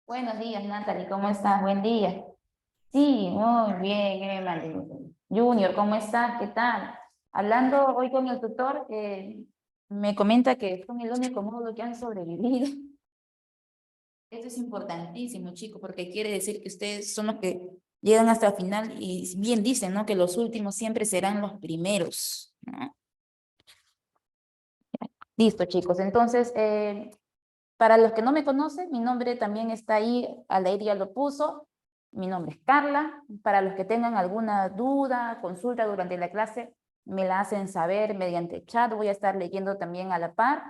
Buenos días, Natalie, ¿cómo estás? Buen día. Sí, muy bien, Junior, ¿cómo estás? ¿Qué tal? Hablando hoy con el tutor, me comenta que son el único módulo que han sobrevivido. Esto es importantísimo, chicos, porque quiere decir que ustedes son los que llegan hasta el final y bien dicen, ¿no? Que los últimos siempre serán los primeros, ¿no? Listo, chicos. Entonces, para los que no me conocen, mi nombre también está ahí, Aleir ya lo puso. Mi nombre es Carla. Para los que tengan alguna duda, consulta durante la clase, me la hacen saber mediante chat. Voy a estar leyendo también a la par.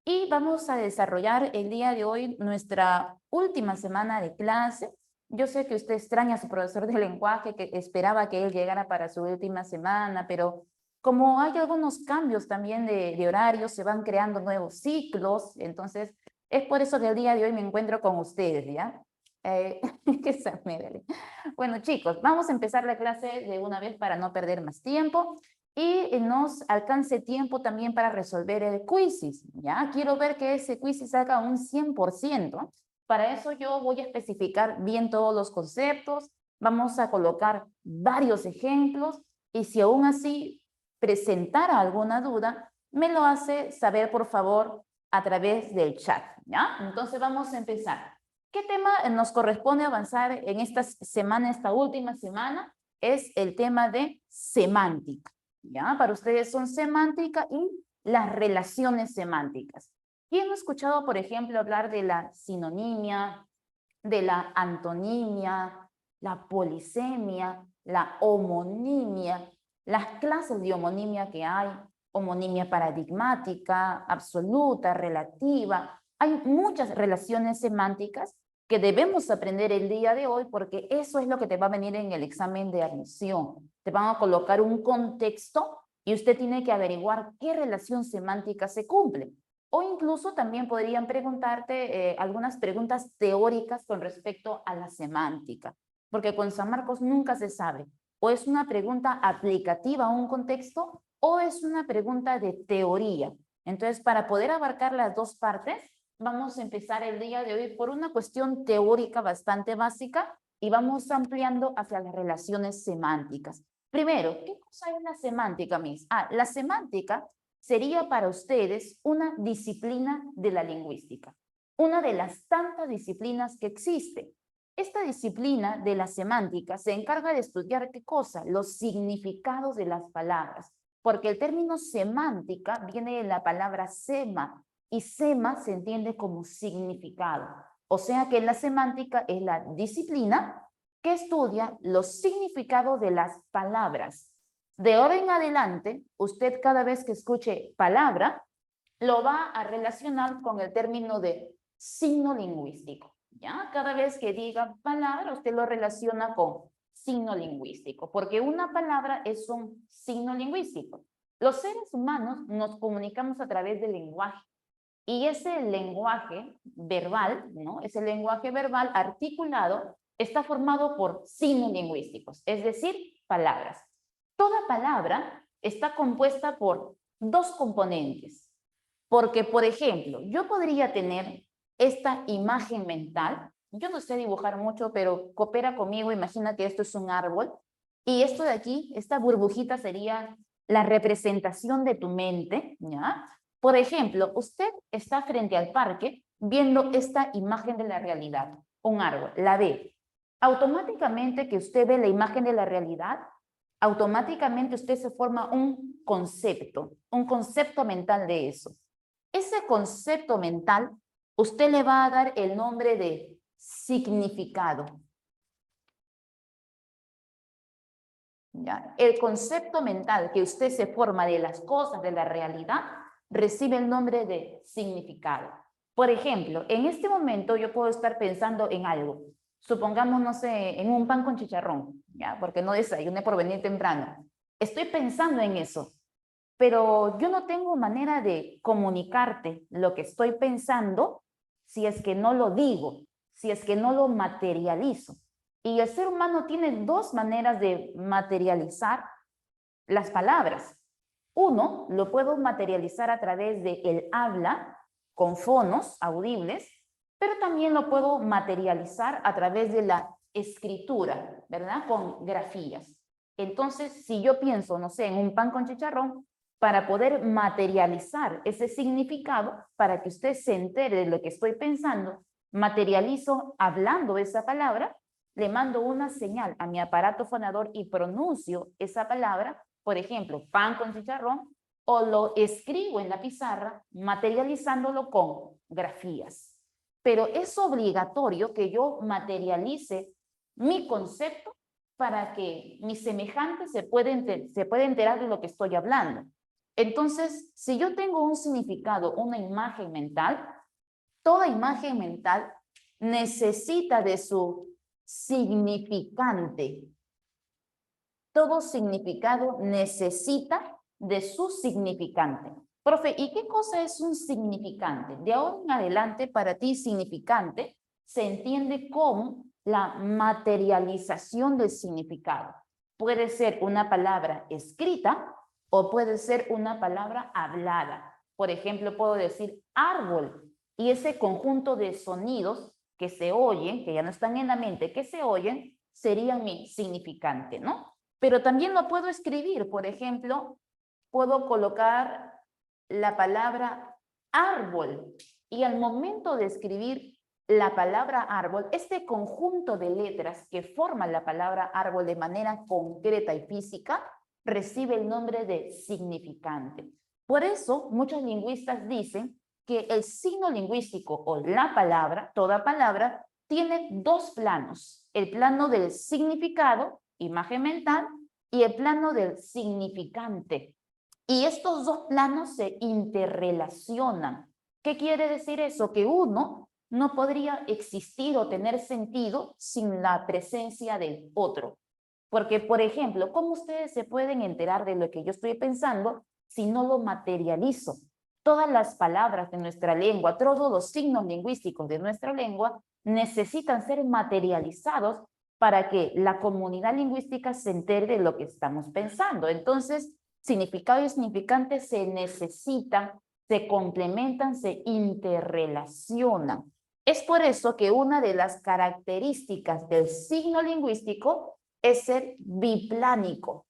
Y vamos a desarrollar el día de hoy nuestra última semana de clase. Yo sé que usted extraña a su profesor de lenguaje, que esperaba que él llegara para su última semana, pero como hay algunos cambios también de horarios, se van creando nuevos ciclos, entonces es por eso que el día de hoy me encuentro con ustedes, ¿ya? ¿Qué se me duele? Bueno, chicos, vamos a empezar la clase de una vez para no perder más tiempo y nos alcance tiempo también para resolver el quizzes, ¿ya? Quiero ver que ese quiz salga un 100%. Para eso yo voy a especificar bien todos los conceptos, vamos a colocar varios ejemplos y si aún así presentara alguna duda, me lo hace saber, por favor, a través del chat, ¿ya? Entonces vamos a empezar. ¿Qué tema nos corresponde avanzar en esta semana, esta última semana? Es el tema de semántica, ¿ya? Para ustedes son semántica y las relaciones semánticas. ¿Quién ha escuchado, por ejemplo, hablar de la sinonimia, de la antonimia, la polisemia, la homonimia, las clases de homonimia que hay? Homonimia paradigmática, absoluta, relativa? Hay muchas relaciones semánticas que debemos aprender el día de hoy porque eso es lo que te va a venir en el examen de admisión. Te van a colocar un contexto y usted tiene que averiguar qué relación semántica se cumple. O incluso también podrían preguntarte algunas preguntas teóricas con respecto a la semántica, porque con San Marcos nunca se sabe. O es una pregunta aplicativa a un contexto o es una pregunta de teoría. Entonces, para poder abarcar las dos partes, vamos a empezar el día de hoy por una cuestión teórica bastante básica y vamos ampliando hacia las relaciones semánticas. Primero, ¿qué cosa es la semántica, Miss? La semántica sería para ustedes una disciplina de la lingüística, una de las tantas disciplinas que existe. Esta disciplina de la semántica se encarga de estudiar ¿qué cosa? Los significados de las palabras, porque el término semántica viene de la palabra sema, y sema se entiende como significado. O sea que la semántica es la disciplina que estudia los significados de las palabras. De ahora en adelante, usted cada vez que escuche palabra, lo va a relacionar con el término de signo lingüístico. ¿Ya? Cada vez que diga palabra, usted lo relaciona con signo lingüístico, porque una palabra es un signo lingüístico. Los seres humanos nos comunicamos a través del lenguaje. Y ese lenguaje verbal, ¿no? Ese lenguaje verbal articulado está formado por signos lingüísticos, es decir, palabras. Toda palabra está compuesta por dos componentes. Porque, por ejemplo, yo podría tener esta imagen mental. Yo no sé dibujar mucho, pero coopera conmigo. Imagina que esto es un árbol. Y esto de aquí, esta burbujita sería la representación de tu mente, ¿ya? Por ejemplo, usted está frente al parque viendo esta imagen de la realidad, un árbol, la ve. Automáticamente que usted ve la imagen de la realidad, automáticamente usted se forma un concepto mental de eso. Ese concepto mental, usted le va a dar el nombre de significado. ¿Ya? El concepto mental que usted se forma de las cosas, de la realidad, recibe el nombre de significado. Por ejemplo, en este momento yo puedo estar pensando en algo. Supongamos, no sé, en un pan con chicharrón, ¿ya? Porque no desayuné por venir temprano. Estoy pensando en eso, pero yo no tengo manera de comunicarte lo que estoy pensando si es que no lo digo, si es que no lo materializo. Y el ser humano tiene dos maneras de materializar las palabras. Uno, lo puedo materializar a través de el habla, con fonos audibles, pero también lo puedo materializar a través de la escritura, ¿verdad? Con grafías. Entonces, si yo pienso, no sé, en un pan con chicharrón, para poder materializar ese significado, para que usted se entere de lo que estoy pensando, materializo hablando esa palabra, le mando una señal a mi aparato fonador y pronuncio esa palabra, por ejemplo, pan con chicharrón, o lo escribo en la pizarra, materializándolo con grafías. Pero es obligatorio que yo materialice mi concepto para que mi semejante se pueda enterar de lo que estoy hablando. Entonces, si yo tengo un significado, una imagen mental, toda imagen mental necesita de su significante. Todo significado necesita de su significante. Profe, ¿y qué cosa es un significante? De ahora en adelante, para ti, significante se entiende como la materialización del significado. Puede ser una palabra escrita o puede ser una palabra hablada. Por ejemplo, puedo decir árbol y ese conjunto de sonidos que se oyen, que ya no están en la mente, que se oyen, serían mi significante, ¿no? Pero también lo puedo escribir. Por ejemplo, puedo colocar la palabra árbol y al momento de escribir la palabra árbol, este conjunto de letras que forman la palabra árbol de manera concreta y física, recibe el nombre de significante. Por eso, muchos lingüistas dicen que el signo lingüístico o la palabra, toda palabra, tiene dos planos. El plano del significado, imagen mental, y el plano del significante. Y estos dos planos se interrelacionan. ¿Qué quiere decir eso? Que uno no podría existir o tener sentido sin la presencia del otro. Porque, por ejemplo, ¿cómo ustedes se pueden enterar de lo que yo estoy pensando si no lo materializo? Todas las palabras de nuestra lengua, todos los signos lingüísticos de nuestra lengua necesitan ser materializados para que la comunidad lingüística se entere de lo que estamos pensando. Entonces, significado y significante se necesitan, se complementan, se interrelacionan. Es por eso que una de las características del signo lingüístico es ser biplánico,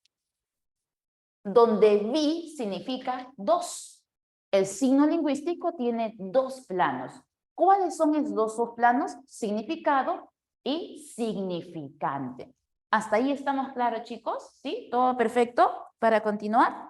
donde bi significa dos. El signo lingüístico tiene dos planos. ¿Cuáles son esos dos planos? Significado y significante. ¿Hasta ahí estamos claros, chicos? ¿Sí? ¿Todo perfecto para continuar?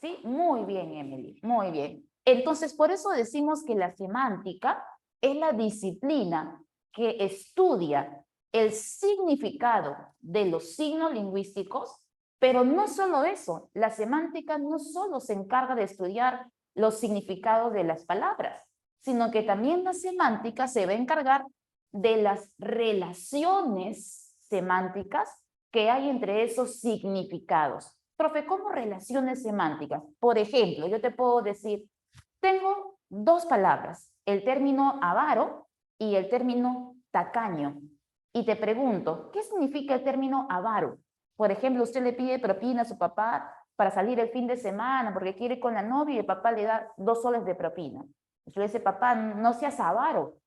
¿Sí? Muy bien, Emily, muy bien. Entonces, por eso decimos que la semántica es la disciplina que estudia el significado de los signos lingüísticos, pero no solo eso, la semántica no solo se encarga de estudiar los significados de las palabras, sino que también la semántica se va a encargar de las relaciones semánticas que hay entre esos significados. Profe, ¿cómo relaciones semánticas? Por ejemplo, yo te puedo decir, tengo dos palabras, el término avaro y el término tacaño. Y te pregunto, ¿qué significa el término avaro? Por ejemplo, usted le pide propina a su papá para salir el fin de semana porque quiere ir con la novia y el papá le da 2 soles de propina. Usted le dice, papá, no seas avaro.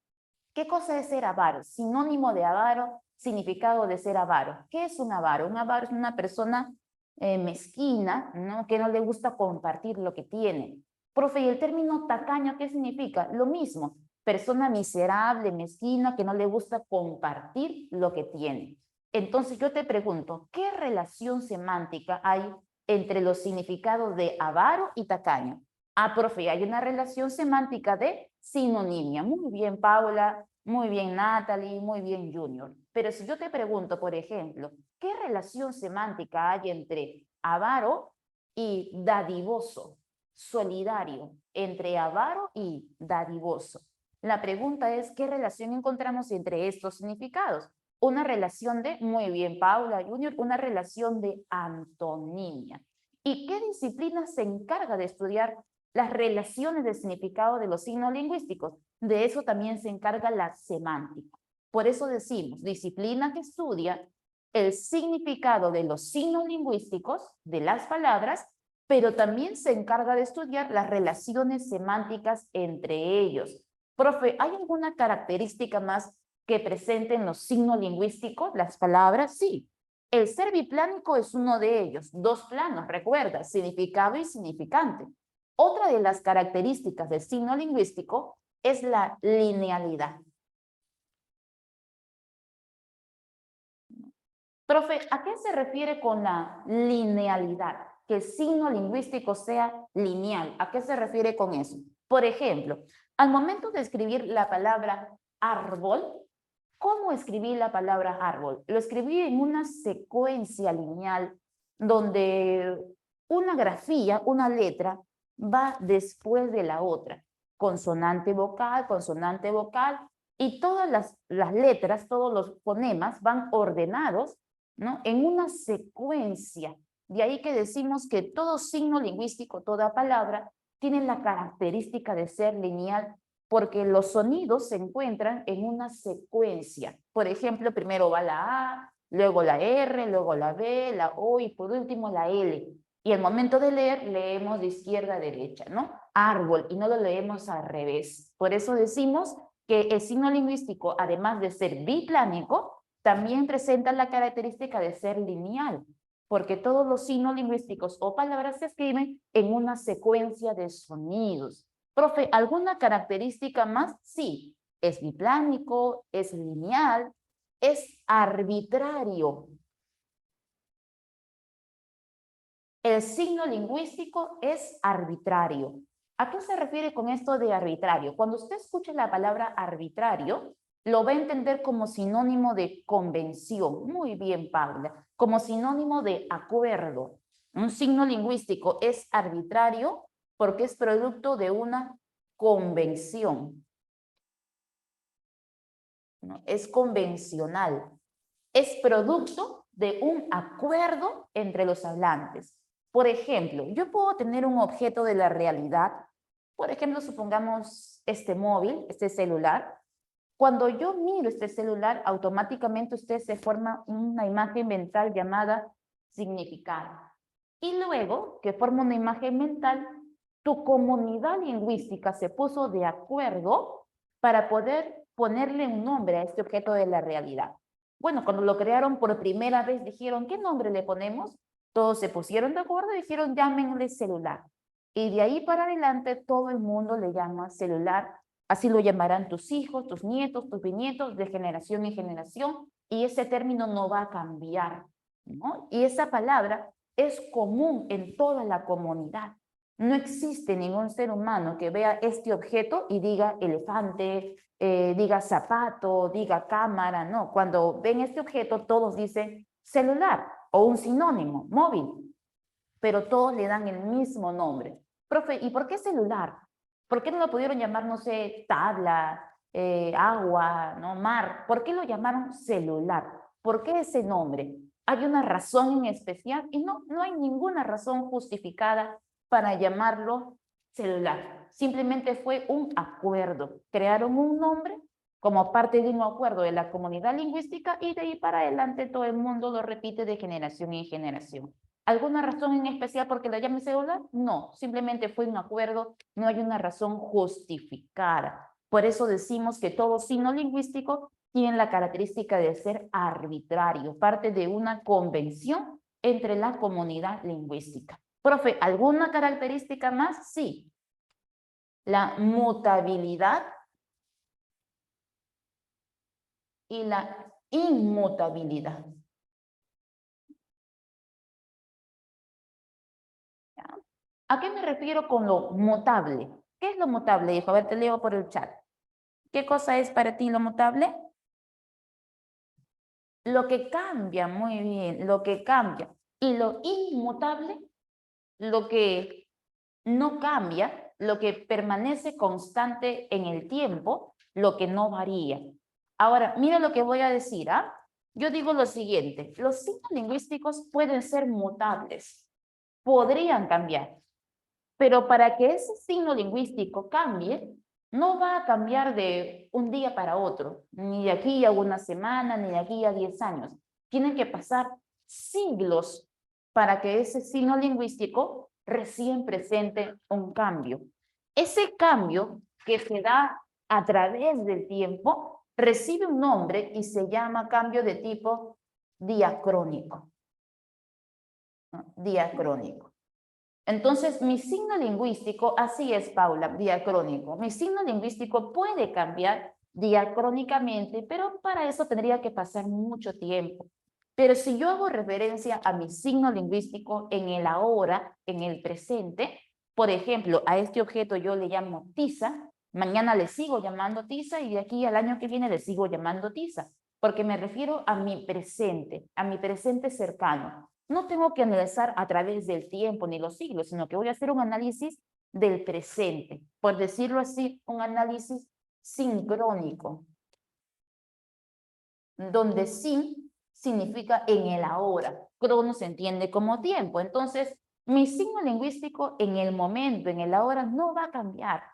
¿Qué cosa es ser avaro? Sinónimo de avaro, significado de ser avaro. ¿Qué es un avaro? Un avaro es una persona mezquina, ¿no? Que no le gusta compartir lo que tiene. Profe, ¿y el término tacaño qué significa? Lo mismo, persona miserable, mezquina, que no le gusta compartir lo que tiene. Entonces yo te pregunto, ¿qué relación semántica hay entre los significados de avaro y tacaño? Ah, profe, hay una relación semántica de sinonimia. Muy bien, Paula, muy bien, Natalie, muy bien, Junior. Pero si yo te pregunto, por ejemplo, ¿qué relación semántica hay entre avaro y dadivoso, solidario, entre avaro y dadivoso? La pregunta es, ¿qué relación encontramos entre estos significados? Una relación de, muy bien, Paula, Junior, una relación de antonimia. ¿Y qué disciplina se encarga de estudiar las relaciones de significado de los signos lingüísticos? De eso también se encarga la semántica. Por eso decimos, disciplina que estudia el significado de los signos lingüísticos, de las palabras, pero también se encarga de estudiar las relaciones semánticas entre ellos. Profe, ¿hay alguna característica más que presenten los signos lingüísticos, las palabras? Sí. El ser biplánico es uno de ellos. Dos planos, recuerda, significado y significante. Otra de las características del signo lingüístico es la linealidad. Profe, ¿a qué se refiere con la linealidad? Que el signo lingüístico sea lineal. ¿A qué se refiere con eso? Por ejemplo, al momento de escribir la palabra árbol, ¿cómo escribí la palabra árbol? Lo escribí en una secuencia lineal donde una grafía, una letra, va después de la otra. Consonante vocal, y todas las letras, todos los fonemas van ordenados, ¿no?, en una secuencia. De ahí que decimos que todo signo lingüístico, toda palabra, tiene la característica de ser lineal porque los sonidos se encuentran en una secuencia. Por ejemplo, primero va la A, luego la R, luego la B, la O y por último la L. Y al momento de leer, leemos de izquierda a derecha, ¿no? Árbol, y no lo leemos al revés. Por eso decimos que el signo lingüístico, además de ser biplánico, también presenta la característica de ser lineal, porque todos los signos lingüísticos o palabras se escriben en una secuencia de sonidos. Profe, ¿alguna característica más? Sí, es biplánico, es lineal, es arbitrario. El signo lingüístico es arbitrario. ¿A qué se refiere con esto de arbitrario? Cuando usted escuche la palabra arbitrario, lo va a entender como sinónimo de convención. Muy bien, Paula. Como sinónimo de acuerdo. Un signo lingüístico es arbitrario porque es producto de una convención, ¿no? Es convencional. Es producto de un acuerdo entre los hablantes. Por ejemplo, yo puedo tener un objeto de la realidad, por ejemplo, supongamos este móvil, este celular. Cuando yo miro este celular, automáticamente usted se forma una imagen mental llamada significado. Y luego que forma una imagen mental, tu comunidad lingüística se puso de acuerdo para poder ponerle un nombre a este objeto de la realidad. Bueno, cuando lo crearon por primera vez dijeron, ¿qué nombre le ponemos? Todos se pusieron de acuerdo y dijeron, llámenle celular. Y de ahí para adelante todo el mundo le llama celular. Así lo llamarán tus hijos, tus nietos, tus bisnietos, de generación en generación. Y ese término no va a cambiar, ¿no? Y esa palabra es común en toda la comunidad. No existe ningún ser humano que vea este objeto y diga elefante, diga zapato, diga cámara, no. Cuando ven este objeto, todos dicen celular o un sinónimo, móvil, pero todos le dan el mismo nombre. Profe, ¿y por qué celular? ¿Por qué no lo pudieron llamar, no sé, tabla, agua, no, mar? ¿Por qué lo llamaron celular? ¿Por qué ese nombre? ¿Hay una razón en especial? Y no, no hay ninguna razón justificada para llamarlo celular. Simplemente fue un acuerdo. Crearon un nombre como parte de un acuerdo de la comunidad lingüística y de ahí para adelante todo el mundo lo repite de generación en generación. ¿Alguna razón en especial por qué la llame celular? No, simplemente fue un acuerdo, no hay una razón justificada. Por eso decimos que todo signo lingüístico tiene la característica de ser arbitrario, parte de una convención entre la comunidad lingüística. Profe, ¿alguna característica más? Sí. La mutabilidad y la inmutabilidad. ¿A qué me refiero con lo mutable? ¿Qué es lo mutable, hijo? A ver, te leo por el chat. ¿Qué cosa es para ti lo mutable? Lo que cambia, muy bien, lo que cambia. Y lo inmutable, lo que no cambia, lo que permanece constante en el tiempo, lo que no varía. Ahora, mira lo que voy a decir, ¿ah? Yo digo lo siguiente, los signos lingüísticos pueden ser mutables, podrían cambiar, pero para que ese signo lingüístico cambie, no va a cambiar de un día para otro, ni de aquí a una semana, ni de aquí a 10 años. Tienen que pasar siglos para que ese signo lingüístico recién presente un cambio. Ese cambio que se da a través del tiempo, recibe un nombre y se llama cambio de tipo diacrónico. ¿No? Diacrónico. Entonces, mi signo lingüístico, así es, Paula, diacrónico. Mi signo lingüístico puede cambiar diacrónicamente, pero para eso tendría que pasar mucho tiempo. Pero si yo hago referencia a mi signo lingüístico en el ahora, en el presente, por ejemplo, a este objeto yo le llamo tiza, mañana le sigo llamando tiza y de aquí al año que viene le sigo llamando tiza, porque me refiero a mi presente cercano. No tengo que analizar a través del tiempo ni los siglos, sino que voy a hacer un análisis del presente, por decirlo así, un análisis sincrónico, donde sin significa en el ahora, crono se entiende como tiempo. Entonces, mi signo lingüístico en el momento, en el ahora, no va a cambiar.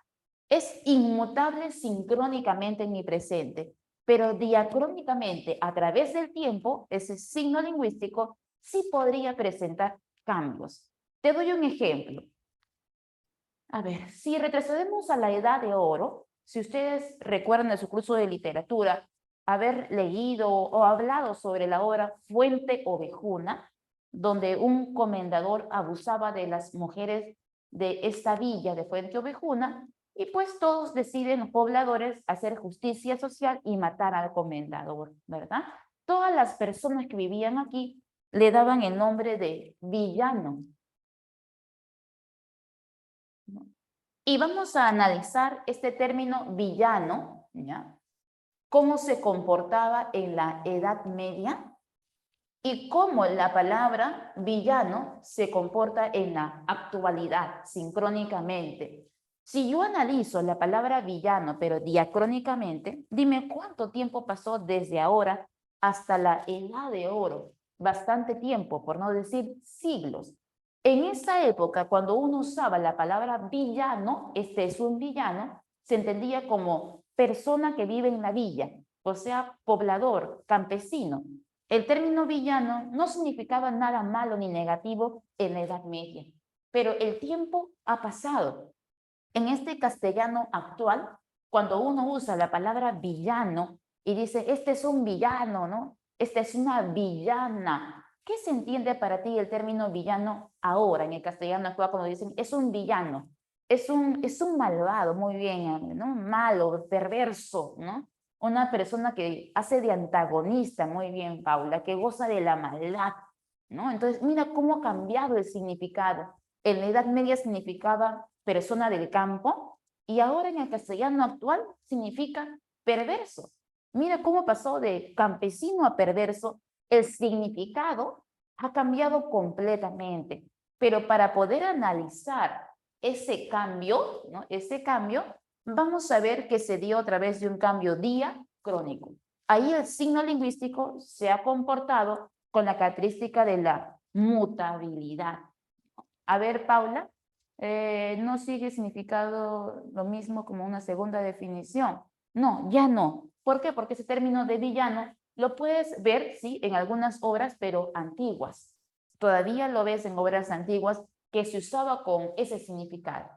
Es inmutable sincrónicamente en mi presente, pero diacrónicamente, a través del tiempo, ese signo lingüístico sí podría presentar cambios. Te doy un ejemplo. A ver, si retrocedemos a la Edad de Oro, si ustedes recuerdan de su curso de literatura, haber leído o hablado sobre la obra Fuente Ovejuna, donde un comendador abusaba de las mujeres de esta villa de Fuente Ovejuna, y pues todos deciden, los pobladores, hacer justicia social y matar al comendador, ¿verdad? Todas las personas que vivían aquí le daban el nombre de villano. Y vamos a analizar este término villano, ¿ya? Cómo se comportaba en la Edad Media y cómo la palabra villano se comporta en la actualidad, sincrónicamente. Si yo analizo la palabra villano, pero diacrónicamente, dime cuánto tiempo pasó desde ahora hasta la Edad de Oro. Bastante tiempo, por no decir siglos. En esa época, cuando uno usaba la palabra villano, este es un villano, se entendía como persona que vive en la villa, o sea, poblador, campesino. El término villano no significaba nada malo ni negativo en la Edad Media, pero el tiempo ha pasado. En este castellano actual, cuando uno usa la palabra villano y dice, este es un villano, ¿no? Esta es una villana. ¿Qué se entiende para ti el término villano ahora en el castellano actual cuando dicen, es un villano? Es un malvado, muy bien, ¿no? Malo, perverso, ¿no? Una persona que hace de antagonista, muy bien, Paula, que goza de la maldad, ¿no? Entonces, mira cómo ha cambiado el significado. En la Edad Media significaba persona del campo y ahora en el castellano actual significa perverso. Mira cómo pasó de campesino a perverso. El significado ha cambiado completamente, pero para poder analizar ese cambio, ¿no? Ese cambio, vamos a ver que se dio a través de un cambio diacrónico. Ahí el signo lingüístico se ha comportado con la característica de la mutabilidad. A ver, Paula, no sigue significado lo mismo como una segunda definición. No, ya no. ¿Por qué? Porque ese término de villano lo puedes ver, sí, en algunas obras, pero antiguas. Todavía lo ves en obras antiguas que se usaba con ese significado.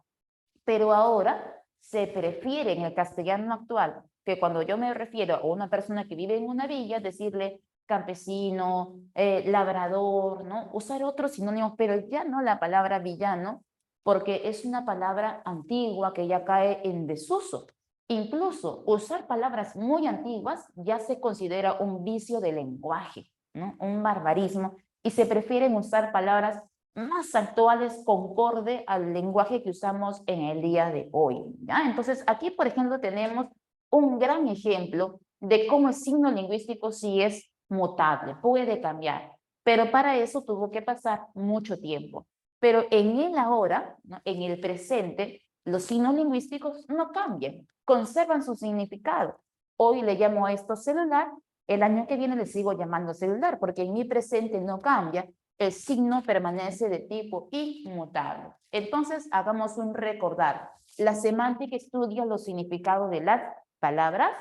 Pero ahora se prefiere en el castellano actual que cuando yo me refiero a una persona que vive en una villa, decirle campesino, labrador, ¿no? Usar otros sinónimos, pero ya no la palabra villano, porque es una palabra antigua que ya cae en desuso. Incluso usar palabras muy antiguas ya se considera un vicio de lenguaje, ¿no? Un barbarismo, y se prefieren usar palabras más actuales, concorde al lenguaje que usamos en el día de hoy, ¿ya? Entonces, aquí, por ejemplo, tenemos un gran ejemplo de cómo el signo lingüístico sí es mutable, puede cambiar, pero para eso tuvo que pasar mucho tiempo. Pero en el ahora, ¿no? En el presente, los signos lingüísticos no cambian, conservan su significado. Hoy le llamo a esto celular, el año que viene le sigo llamando celular, porque en mi presente no cambia, el signo permanece de tipo inmutable. Entonces, hagamos un recordar. La semántica estudia los significados de las palabras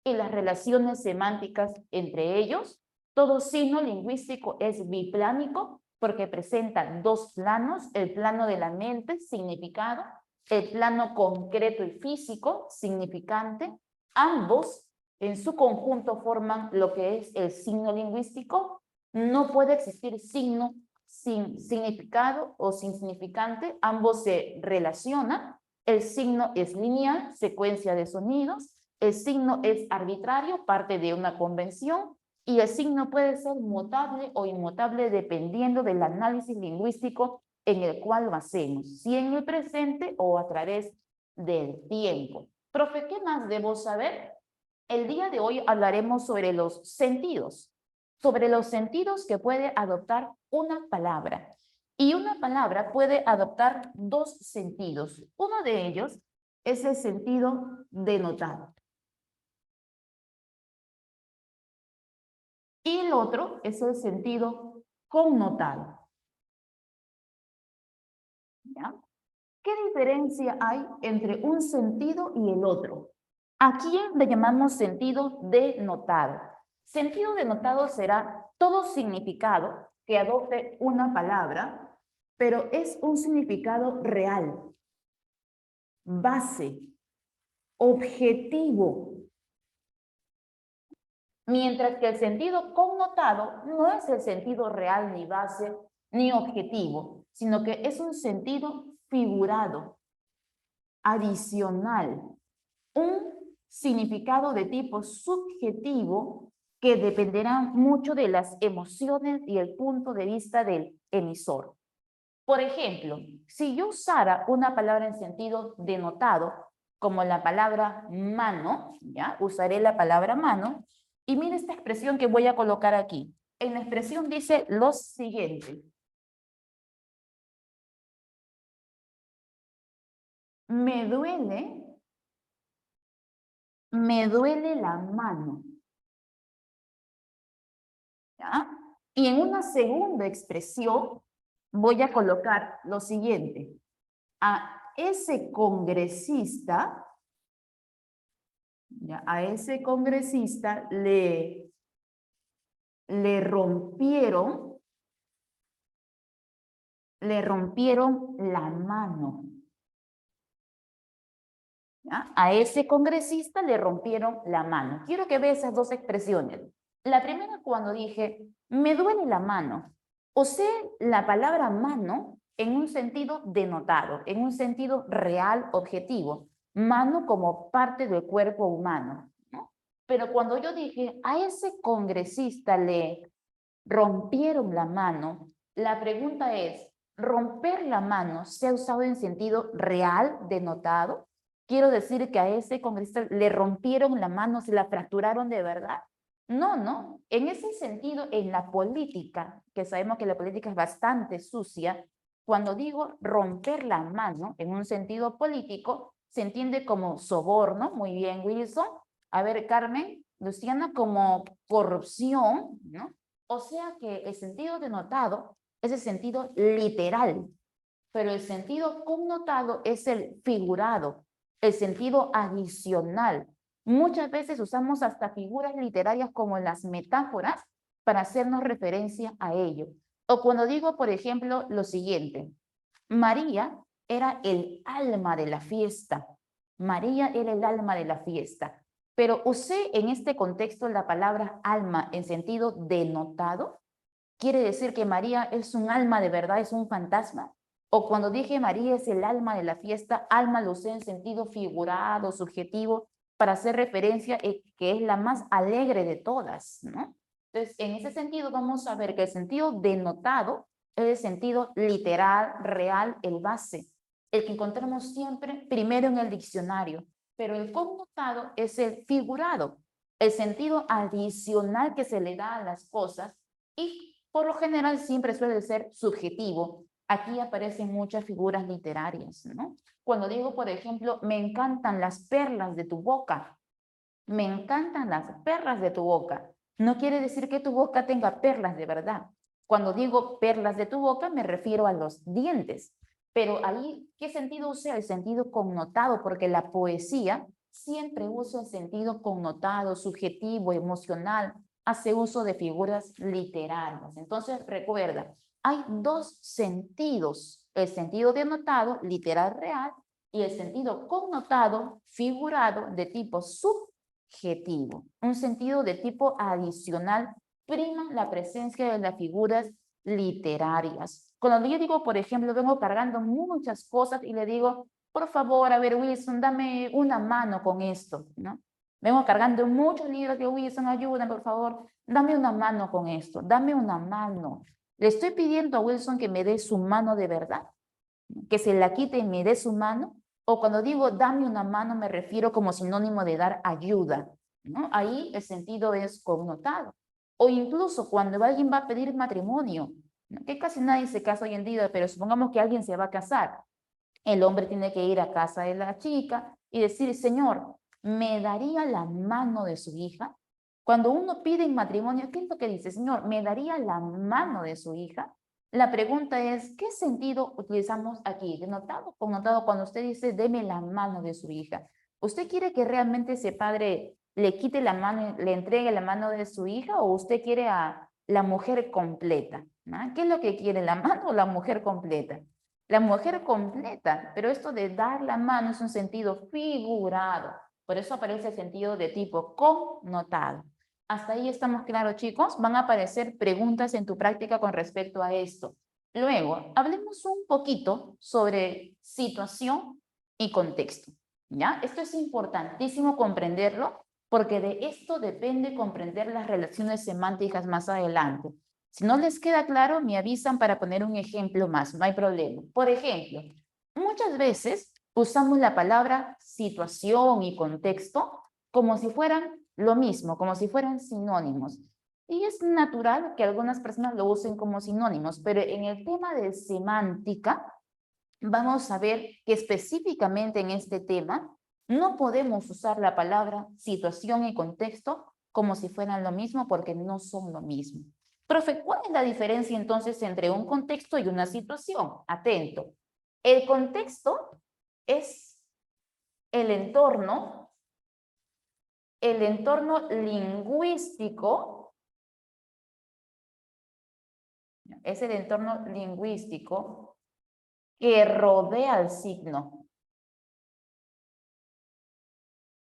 y las relaciones semánticas entre ellos. Todo signo lingüístico es biplánico porque presenta dos planos, el plano de la mente, significado, el plano concreto y físico, significante, ambos en su conjunto forman lo que es el signo lingüístico. No puede existir signo sin significado o sin significante, ambos se relacionan. El signo es lineal, secuencia de sonidos. El signo es arbitrario, parte de una convención. Y el signo puede ser mutable o inmutable dependiendo del análisis lingüístico en el cual lo hacemos, si en el presente o a través del tiempo. Profe, ¿qué más debo saber? El día de hoy hablaremos sobre los sentidos que puede adoptar una palabra. Y una palabra puede adoptar dos sentidos. Uno de ellos es el sentido denotado. Y el otro es el sentido connotado. ¿Ya? ¿Qué diferencia hay entre un sentido y el otro? Aquí le llamamos sentido denotado. Sentido denotado será todo significado que adopte una palabra, pero es un significado real, base, objetivo. Mientras que el sentido connotado no es el sentido real, ni base, ni objetivo, sino que es un sentido figurado, adicional, un significado de tipo subjetivo que dependerá mucho de las emociones y el punto de vista del emisor. Por ejemplo, si yo usara una palabra en sentido denotado, como la palabra mano, ¿ya? Usaré la palabra mano, y mire esta expresión que voy a colocar aquí. En la expresión dice lo siguiente. Me duele la mano. ¿Ya? Y en una segunda expresión voy a colocar lo siguiente. A ese congresista, ¿ya? A ese congresista le rompieron la mano. ¿Ya? A ese congresista le rompieron la mano. Quiero que veas esas dos expresiones. La primera cuando dije, me duele la mano. Usé la palabra mano en un sentido denotado, en un sentido real, objetivo. Mano como parte del cuerpo humano, ¿no? Pero cuando yo dije, a ese congresista le rompieron la mano, la pregunta es, ¿romper la mano se ha usado en sentido real, denotado? Quiero decir que a ese congresista le rompieron la mano, se la fracturaron de verdad. No, no. En ese sentido, en la política, que sabemos que la política es bastante sucia, cuando digo romper la mano en un sentido político, se entiende como soborno, muy bien, Wilson. A ver, Carmen, Luciana, como corrupción, ¿no? O sea que el sentido denotado es el sentido literal, pero el sentido connotado es el figurado, el sentido adicional. Muchas veces usamos hasta figuras literarias como las metáforas para hacernos referencia a ello. O cuando digo, por ejemplo, lo siguiente. María era el alma de la fiesta. María era el alma de la fiesta. Pero usé en este contexto la palabra alma en sentido denotado. ¿Quiere decir que María es un alma de verdad, es un fantasma? O cuando dije María es el alma de la fiesta, alma lo usé en sentido figurado, subjetivo, para hacer referencia a que es la más alegre de todas, ¿no? Entonces, en ese sentido vamos a ver que el sentido denotado es el sentido literal, real, el base, el que encontramos siempre primero en el diccionario, pero el connotado es el figurado, el sentido adicional que se le da a las cosas y por lo general siempre suele ser subjetivo. Aquí aparecen muchas figuras literarias, ¿no? Cuando digo, por ejemplo, me encantan las perlas de tu boca, me encantan las perlas de tu boca, no quiere decir que tu boca tenga perlas de verdad. Cuando digo perlas de tu boca me refiero a los dientes, pero ahí, ¿qué sentido usa? El sentido connotado, porque la poesía siempre usa el sentido connotado, subjetivo, emocional, hace uso de figuras literarias. Entonces, recuerda, hay dos sentidos, el sentido denotado, literal real, y el sentido connotado, figurado, de tipo subjetivo. Un sentido de tipo adicional prima la presencia de las figuras literarias. Cuando yo digo, por ejemplo, vengo cargando muchas cosas y le digo, por favor, a ver, Wilson, dame una mano con esto, ¿no? Vengo cargando muchos libros de Wilson, ayúdame, por favor, dame una mano con esto, dame una mano. Le estoy pidiendo a Wilson que me dé su mano de verdad, que se la quite y me dé su mano, o cuando digo dame una mano me refiero como sinónimo de dar ayuda, ¿no? Ahí el sentido es connotado. O incluso cuando alguien va a pedir matrimonio, ¿no? Que casi nadie se casa hoy en día, pero supongamos que alguien se va a casar. El hombre tiene que ir a casa de la chica y decir, Señor, ¿me daría la mano de su hija? Cuando uno pide en matrimonio, ¿qué es lo que dice? Señor, ¿me daría la mano de su hija? La pregunta es, ¿qué sentido utilizamos aquí? ¿Denotado o connotado cuando usted dice, deme la mano de su hija? ¿Usted quiere que realmente ese padre le quite la mano, le entregue la mano de su hija o usted quiere a la mujer completa? ¿No? ¿Qué es lo que quiere, la mano o la mujer completa? La mujer completa, pero esto de dar la mano es un sentido figurado. Por eso aparece el sentido de tipo connotado. ¿Hasta ahí estamos claros, chicos? Van a aparecer preguntas en tu práctica con respecto a esto. Luego, hablemos un poquito sobre situación y contexto, ¿ya? Esto es importantísimo comprenderlo porque de esto depende comprender las relaciones semánticas más adelante. Si no les queda claro, me avisan para poner un ejemplo más, no hay problema. Por ejemplo, muchas veces usamos la palabra situación y contexto como si fueran lo mismo, como si fueran sinónimos. Y es natural que algunas personas lo usen como sinónimos, pero en el tema de semántica, vamos a ver que específicamente en este tema no podemos usar la palabra situación y contexto como si fueran lo mismo porque no son lo mismo. Profe, ¿cuál es la diferencia entonces entre un contexto y una situación? Atento. El contexto es el entorno lingüístico, es el entorno lingüístico que rodea al signo,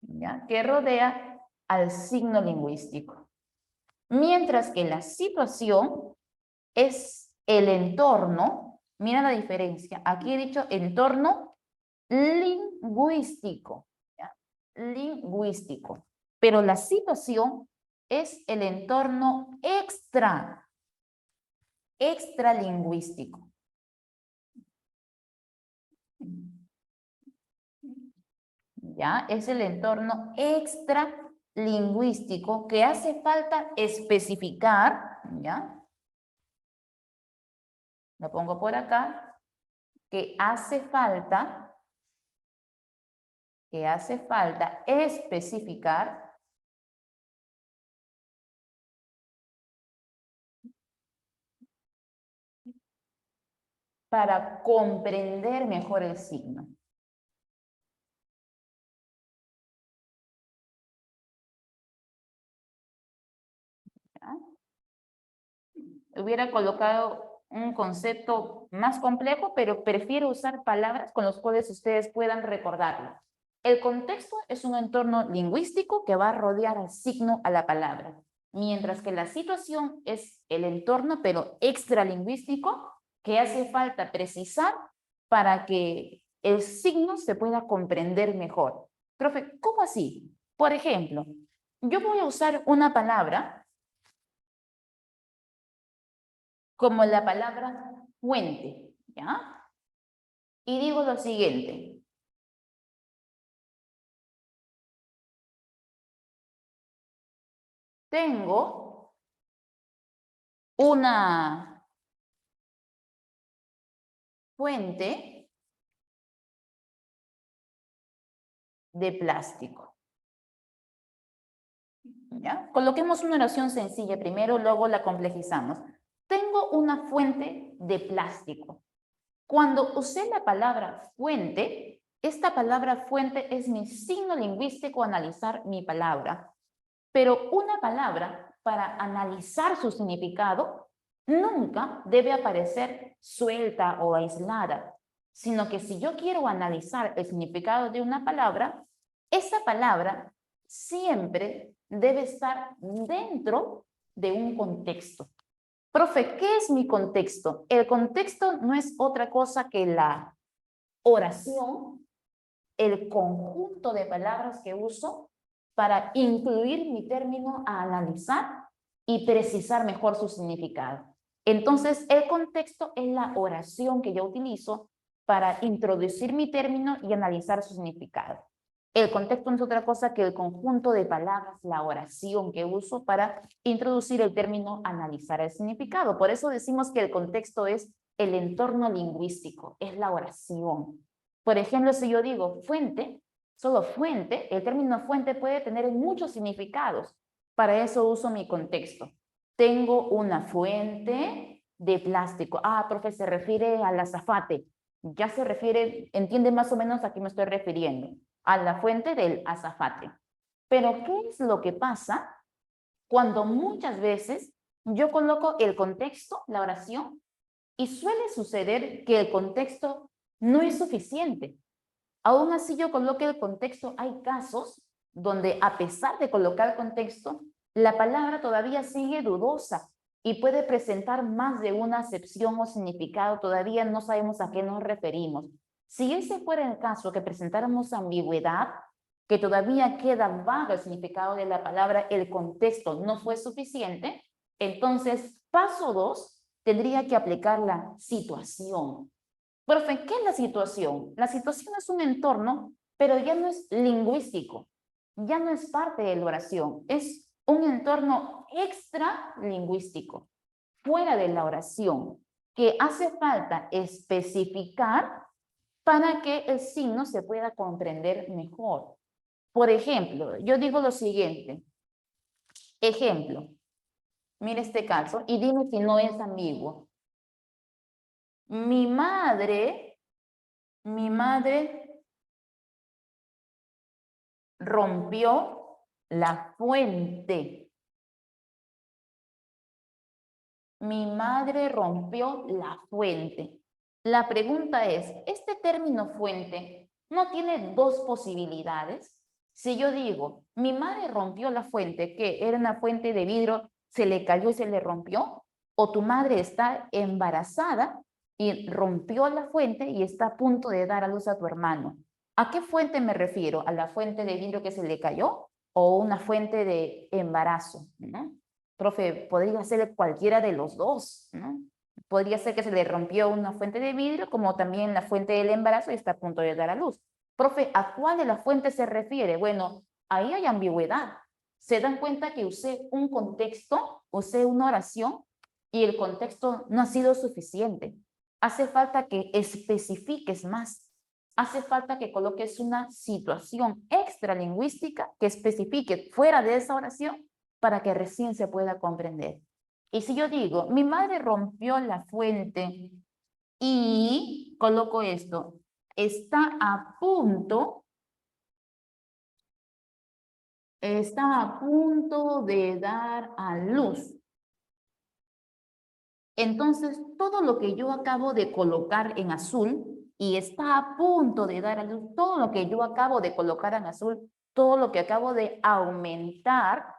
¿ya? Que rodea al signo lingüístico. Mientras que la situación es el entorno, mira la diferencia, aquí he dicho entorno lingüístico, ¿ya? Lingüístico, pero la situación es el entorno extralingüístico. ¿Ya? Es el entorno extralingüístico que hace falta especificar, ¿ya? Lo pongo por acá, que hace falta especificar para comprender mejor el signo. ¿Ya? Hubiera colocado un concepto más complejo, pero prefiero usar palabras con las cuales ustedes puedan recordarlo. El contexto es un entorno lingüístico que va a rodear al signo, a la palabra, mientras que la situación es el entorno, pero extralingüístico, que hace falta precisar para que el signo se pueda comprender mejor. Profe, ¿cómo así? Por ejemplo, yo voy a usar una palabra como la palabra fuente, ¿ya? Y digo lo siguiente. Tengo una fuente de plástico, ¿ya? Coloquemos una oración sencilla primero, luego la complejizamos. Tengo una fuente de plástico. Cuando usé la palabra fuente, esta palabra fuente es mi signo lingüístico a analizar mi palabra. Pero una palabra, para analizar su significado, nunca debe aparecer suelta o aislada. sino que si yo quiero analizar el significado de una palabra, esa palabra siempre debe estar dentro de un contexto. Profe, ¿qué es mi contexto? El contexto no es otra cosa que la oración, el conjunto de palabras que uso para incluir mi término a analizar y precisar mejor su significado. Entonces, el contexto es la oración que yo utilizo para introducir mi término y analizar su significado. El contexto no es otra cosa que el conjunto de palabras, la oración que uso para introducir el término, analizar el significado. Por eso decimos que el contexto es el entorno lingüístico, es la oración. Por ejemplo, si yo digo fuente, solo fuente, el término fuente puede tener muchos significados. Para eso uso mi contexto. Tengo una fuente de plástico. Ah, profe, se refiere al azafate. Ya se refiere, entiende más o menos a qué me estoy refiriendo. A la fuente del azafate. Pero, ¿qué es lo que pasa cuando muchas veces yo coloco el contexto, la oración, y suele suceder que el contexto no es suficiente? Aún así yo coloque el contexto, hay casos donde a pesar de colocar contexto, la palabra todavía sigue dudosa y puede presentar más de una acepción o significado, todavía no sabemos a qué nos referimos. Si ese fuera el caso, que presentáramos ambigüedad, que todavía queda vago el significado de la palabra, el contexto no fue suficiente, entonces, paso 2, tendría que aplicar la situación. Profe, ¿qué es la situación? La situación es un entorno, pero ya no es lingüístico, ya no es parte de la oración, es un entorno extralingüístico, fuera de la oración, que hace falta especificar para que el signo se pueda comprender mejor. Por ejemplo, yo digo lo siguiente. Ejemplo, mire este caso y dime si no es ambiguo. Mi madre rompió la fuente. Mi madre rompió la fuente. La pregunta es, ¿este término fuente no tiene dos posibilidades? Si yo digo, mi madre rompió la fuente, que era una fuente de vidrio, se le cayó y se le rompió, o tu madre está embarazada y rompió la fuente y está a punto de dar a luz a tu hermano. ¿A qué fuente me refiero? ¿A la fuente de vidrio que se le cayó o una fuente de embarazo? ¿No? Profe, podría ser cualquiera de los dos, ¿no? Podría ser que se le rompió una fuente de vidrio, como también la fuente del embarazo y está a punto de dar a luz. Profe, ¿a cuál de las fuentes se refiere? Bueno, ahí hay ambigüedad. Se dan cuenta que usé un contexto, usé una oración y el contexto no ha sido suficiente. Hace falta que especifiques más. Hace falta que coloques una situación extralingüística que especifique fuera de esa oración para que recién se pueda comprender. Y si yo digo, mi madre rompió la fuente y coloco esto, está a punto de dar a luz. Entonces, todo lo que yo acabo de colocar en azul y está a punto de dar a luz, todo lo que yo acabo de colocar en azul, todo lo que acabo de aumentar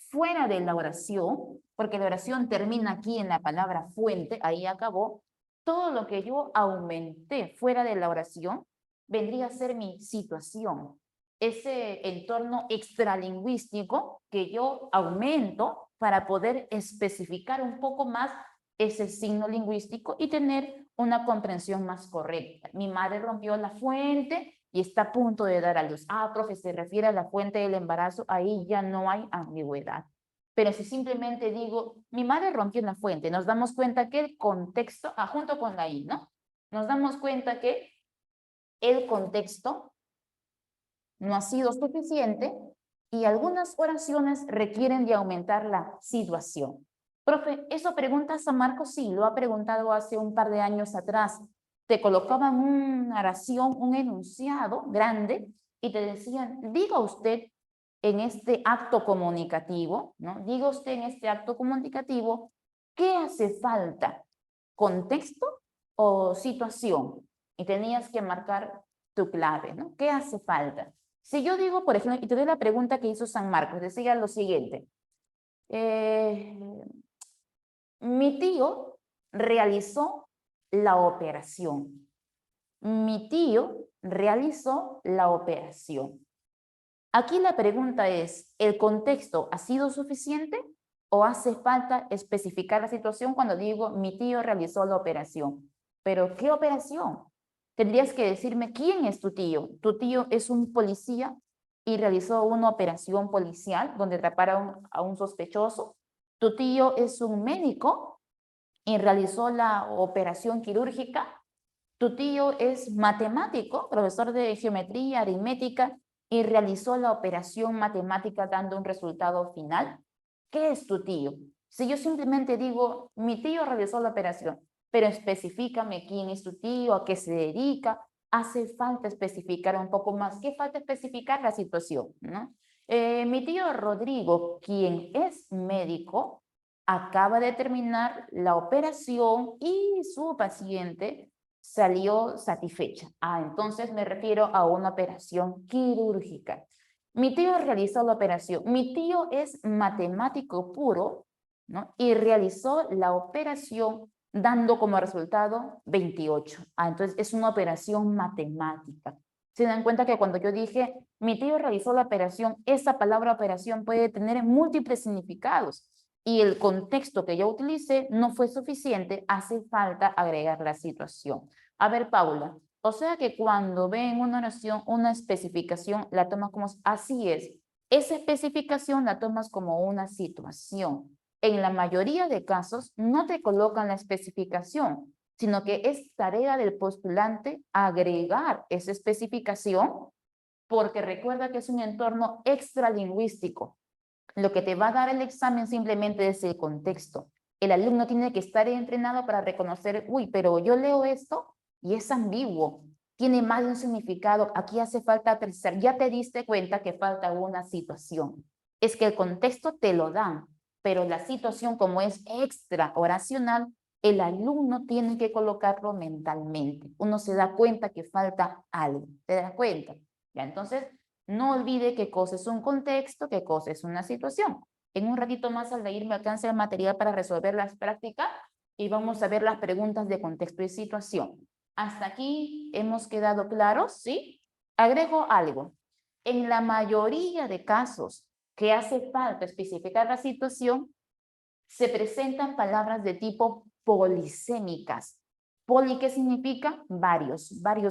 fuera de la oración, porque la oración termina aquí en la palabra fuente, ahí acabó, todo lo que yo aumenté fuera de la oración vendría a ser mi situación, ese entorno extralingüístico que yo aumento para poder especificar un poco más ese signo lingüístico y tener una comprensión más correcta. Mi madre rompió la fuente y está a punto de dar a luz. Ah, profe, se refiere a la fuente del embarazo, ahí ya no hay ambigüedad. Pero si simplemente digo, mi madre rompió la fuente, nos damos cuenta que el contexto, junto con la I, ¿no? Nos damos cuenta que el contexto no ha sido suficiente y algunas oraciones requieren de aumentar la situación. Profe, ¿eso preguntas a Marcos? Sí, lo ha preguntado hace un par de años atrás. Te colocaban una oración, un enunciado grande y te decían, diga usted en este acto comunicativo, ¿no? Diga usted en este acto comunicativo, ¿qué hace falta? ¿Contexto o situación? y tenías que marcar tu clave, ¿no? ¿Qué hace falta? Si yo digo, por ejemplo, y te doy la pregunta que hizo San Marcos, decía lo siguiente. Mi tío realizó la operación. Mi tío realizó la operación. Aquí la pregunta es, ¿el contexto ha sido suficiente o hace falta especificar la situación cuando digo mi tío realizó la operación? ¿Pero qué operación? Tendrías que decirme quién es tu tío. Tu tío es un policía y realizó una operación policial donde atraparon a un sospechoso. Tu tío es un médico y realizó la operación quirúrgica. Tu tío es matemático, profesor de geometría, aritmética, y realizó la operación matemática dando un resultado final. ¿Qué es tu tío? Si yo simplemente digo, mi tío realizó la operación, pero especifícame quién es tu tío, a qué se dedica, hace falta especificar un poco más. ¿Qué falta especificar? La situación, ¿no? Mi tío Rodrigo, quien es médico, acaba de terminar la operación y su paciente salió satisfecha. Entonces me refiero a una operación quirúrgica. Mi tío realizó la operación. Mi tío es matemático puro, ¿no? Y realizó la operación dando como resultado 28. Entonces es una operación matemática. Se dan cuenta que cuando yo dije, mi tío realizó la operación, esa palabra operación puede tener múltiples significados y el contexto que yo utilicé no fue suficiente, hace falta agregar la situación. A ver, Paula, o sea que cuando ven una oración, una especificación, la tomas como, así es, esa especificación la tomas como una situación. En la mayoría de casos no te colocan la especificación, sino que es tarea del postulante agregar esa especificación, porque recuerda que es un entorno extralingüístico. Lo que te va a dar el examen simplemente es el contexto. El alumno tiene que estar entrenado para reconocer, uy, pero yo leo esto y es ambiguo, tiene más de un significado, aquí hace falta aterrizar. Ya te diste cuenta que falta una situación. Es que el contexto te lo dan, pero la situación como es extra oracional, el alumno tiene que colocarlo mentalmente. Uno se da cuenta que falta algo, ¿te das cuenta? Ya, entonces, no olvide qué cosa es un contexto, qué cosa es una situación. En un ratito más al de ir me alcance el material para resolver las prácticas y vamos a ver las preguntas de contexto y situación. Hasta aquí hemos quedado claros, ¿sí? Agrego algo. En la mayoría de casos que hace falta especificar la situación, se presentan palabras de tipo polisémicas. Poli, ¿qué significa? Varios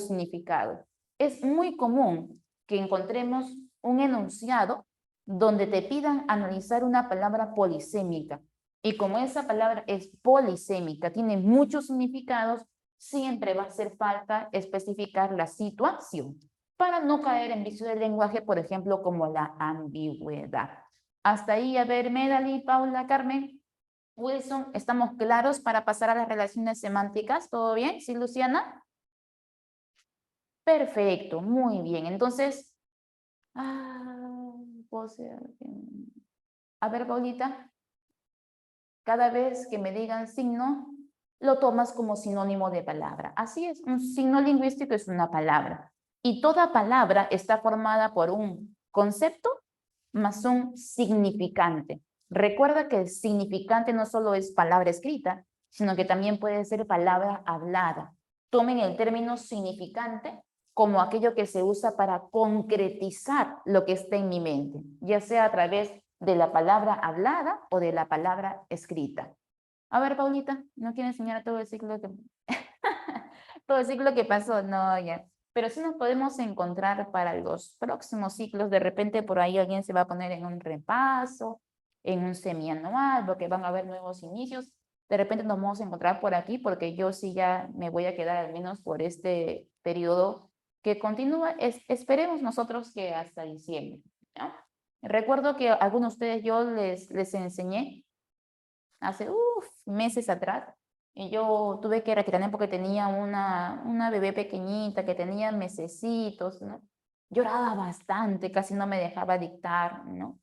significados. Es muy común que encontremos un enunciado donde te pidan analizar una palabra polisémica. Y como esa palabra es polisémica, tiene muchos significados, siempre va a hacer falta especificar la situación para no caer en vicio del lenguaje, por ejemplo, como la ambigüedad. Hasta ahí, a ver, Medali, Paula, Carmen. Wilson, ¿estamos claros para pasar a las relaciones semánticas? ¿Todo bien? ¿Sí, Luciana? Perfecto, muy bien. Entonces, a ver, Paulita, cada vez que me digan signo, lo tomas como sinónimo de palabra. Así es, un signo lingüístico es una palabra. Y toda palabra está formada por un concepto más un significante. Recuerda que el significante no solo es palabra escrita, sino que también puede ser palabra hablada. Tomen el término significante como aquello que se usa para concretizar lo que está en mi mente, ya sea a través de la palabra hablada o de la palabra escrita. A ver, Paulita, ¿no quiere enseñar todo el ciclo que... todo el ciclo que pasó? No, ya. Pero sí nos podemos encontrar para los próximos ciclos. De repente por ahí alguien se va a poner en un repaso, en un semianual, porque van a haber nuevos inicios. De repente nos vamos a encontrar por aquí, porque yo sí ya me voy a quedar al menos por este periodo que continúa. Esperemos nosotros que hasta diciembre, ¿no? Recuerdo que a algunos de ustedes yo les enseñé hace meses atrás. Y yo tuve que retirarme porque tenía una bebé pequeñita que tenía mesecitos, ¿no? Lloraba bastante, casi no me dejaba dictar, ¿no?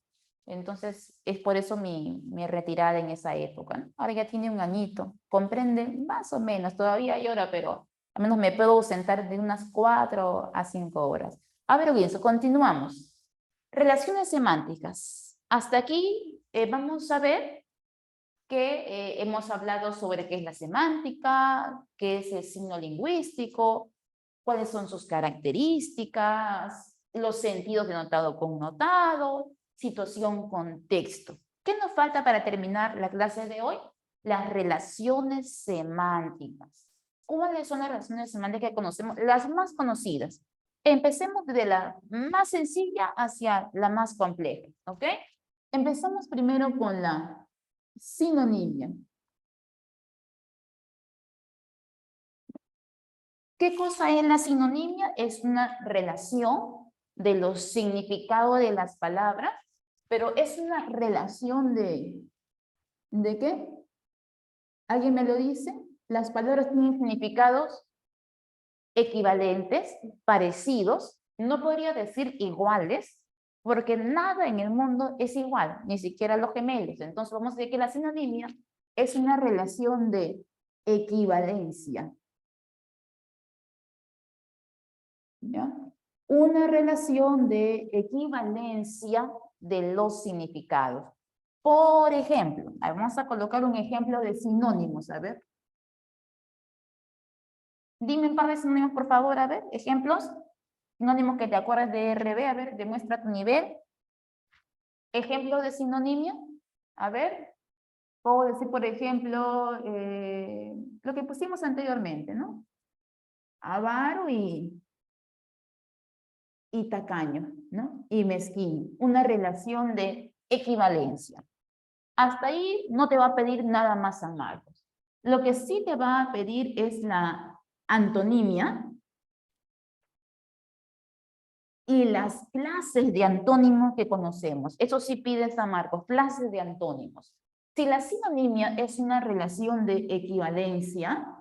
Entonces, es por eso mi retirada en esa época, ¿no? Ahora ya tiene un añito, comprende más o menos, todavía llora, pero Al menos me puedo ausentar de unas 4 a 5 horas. A ver, Wilson, continuamos. Relaciones semánticas. Hasta aquí vamos a ver que hemos hablado sobre qué es la semántica, qué es el signo lingüístico, cuáles son sus características, los sentidos denotado con notado, situación, contexto. ¿Qué nos falta para terminar la clase de hoy? Las relaciones semánticas. ¿Cuáles son las relaciones semánticas que conocemos? Las más conocidas. Empecemos de la más sencilla hacia la más compleja, ¿ok? Empezamos primero con la sinonimia. ¿Qué cosa es la sinonimia? Es una relación de los significados de las palabras, pero es una relación ¿de qué? ¿Alguien me lo dice? Las palabras tienen significados equivalentes, parecidos, no podría decir iguales, porque nada en el mundo es igual, ni siquiera los gemelos. Entonces vamos a decir que la sinonimia es una relación de equivalencia. ¿Ya? Una relación de equivalencia de los significados. Por ejemplo, vamos a colocar un ejemplo de sinónimos, a ver. Dime un par de sinónimos, por favor, a ver, ejemplos. Sinónimos que te acuerdas de RB, a ver, demuestra tu nivel. Ejemplo de sinonimia, a ver. Puedo decir, por ejemplo, lo que pusimos anteriormente, ¿no? Avaro y tacaño, ¿no? Y mezquino. Una relación de equivalencia. Hasta ahí no te va a pedir nada más San Marcos. Lo que sí te va a pedir es la antonimia y las clases de antónimos que conocemos. Eso sí pide San Marcos, clases de antónimos. Si la sinonimia es una relación de equivalencia,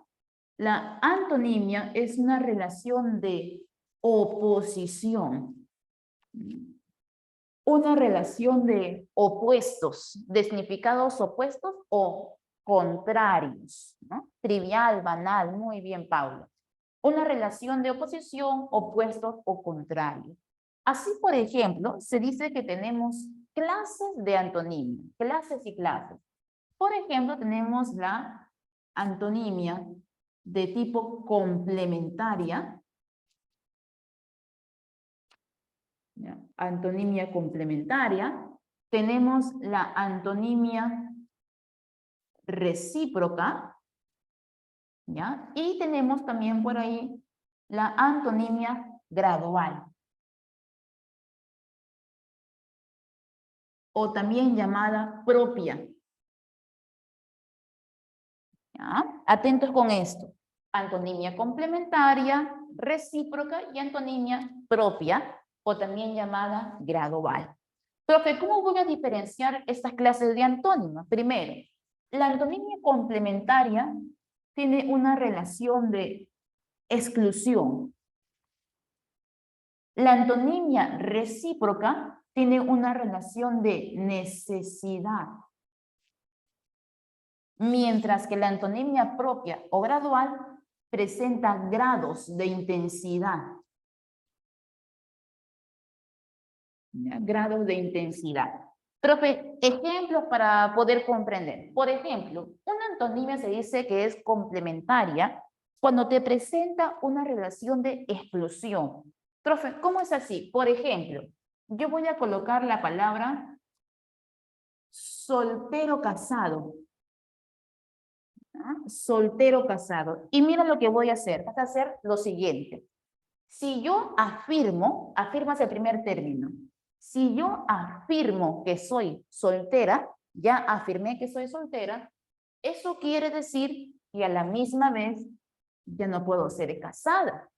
la antonimia es una relación de oposición. Una relación de opuestos, de significados opuestos o contrarios, ¿no? Trivial, banal, muy bien, Paula. Una relación de oposición, opuestos o contrarios. Así, por ejemplo, se dice que tenemos clases de antonimia, clases y clases. Por ejemplo, tenemos la antonimia de tipo complementaria, ¿ya? Antonimia complementaria. Tenemos la antonimia recíproca, ¿ya? Y tenemos también por ahí la antonimia gradual, o también llamada propia. ¿Ya? Atentos con esto. Antonimia complementaria, recíproca y antonimia propia, o también llamada gradual. Profe, ¿cómo voy a diferenciar estas clases de antónimos? Primero, la antonimia complementaria tiene una relación de exclusión. La antonimia recíproca tiene una relación de necesidad. Mientras que la antonimia propia o gradual presenta grados de intensidad. ¿Ya? Grados de intensidad. Profe, ejemplos para poder comprender. Por ejemplo, una antonimia se dice que es complementaria cuando te presenta una relación de exclusión. Profe, ¿cómo es así? Por ejemplo, yo voy a colocar la palabra soltero casado. ¿Ah? Soltero casado. Y mira lo que voy a hacer. Vas a hacer lo siguiente. Si yo afirmo, afirmas el primer término. Si yo afirmo que soy soltera, ya afirmé que soy soltera, eso quiere decir que a la misma vez ya no puedo ser casada.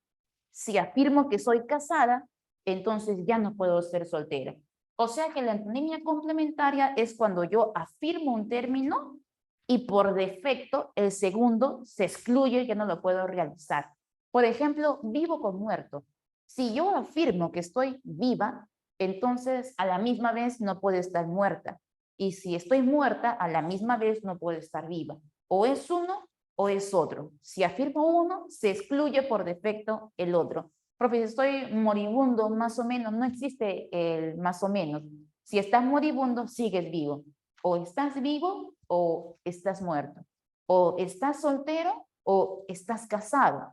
Si afirmo que soy casada, entonces ya no puedo ser soltera. O sea que la antonimia complementaria es cuando yo afirmo un término y por defecto el segundo se excluye y ya no lo puedo realizar. Por ejemplo, vivo con muerto. Si yo afirmo que estoy viva, entonces a la misma vez no puedo estar muerta. Y si estoy muerta, a la misma vez no puedo estar viva. O es uno o es otro. Si afirmo uno, se excluye por defecto el otro. Profe, si estoy moribundo, más o menos, no existe el más o menos. Si estás moribundo, sigues vivo. O estás vivo o estás muerto. O estás soltero o estás casado.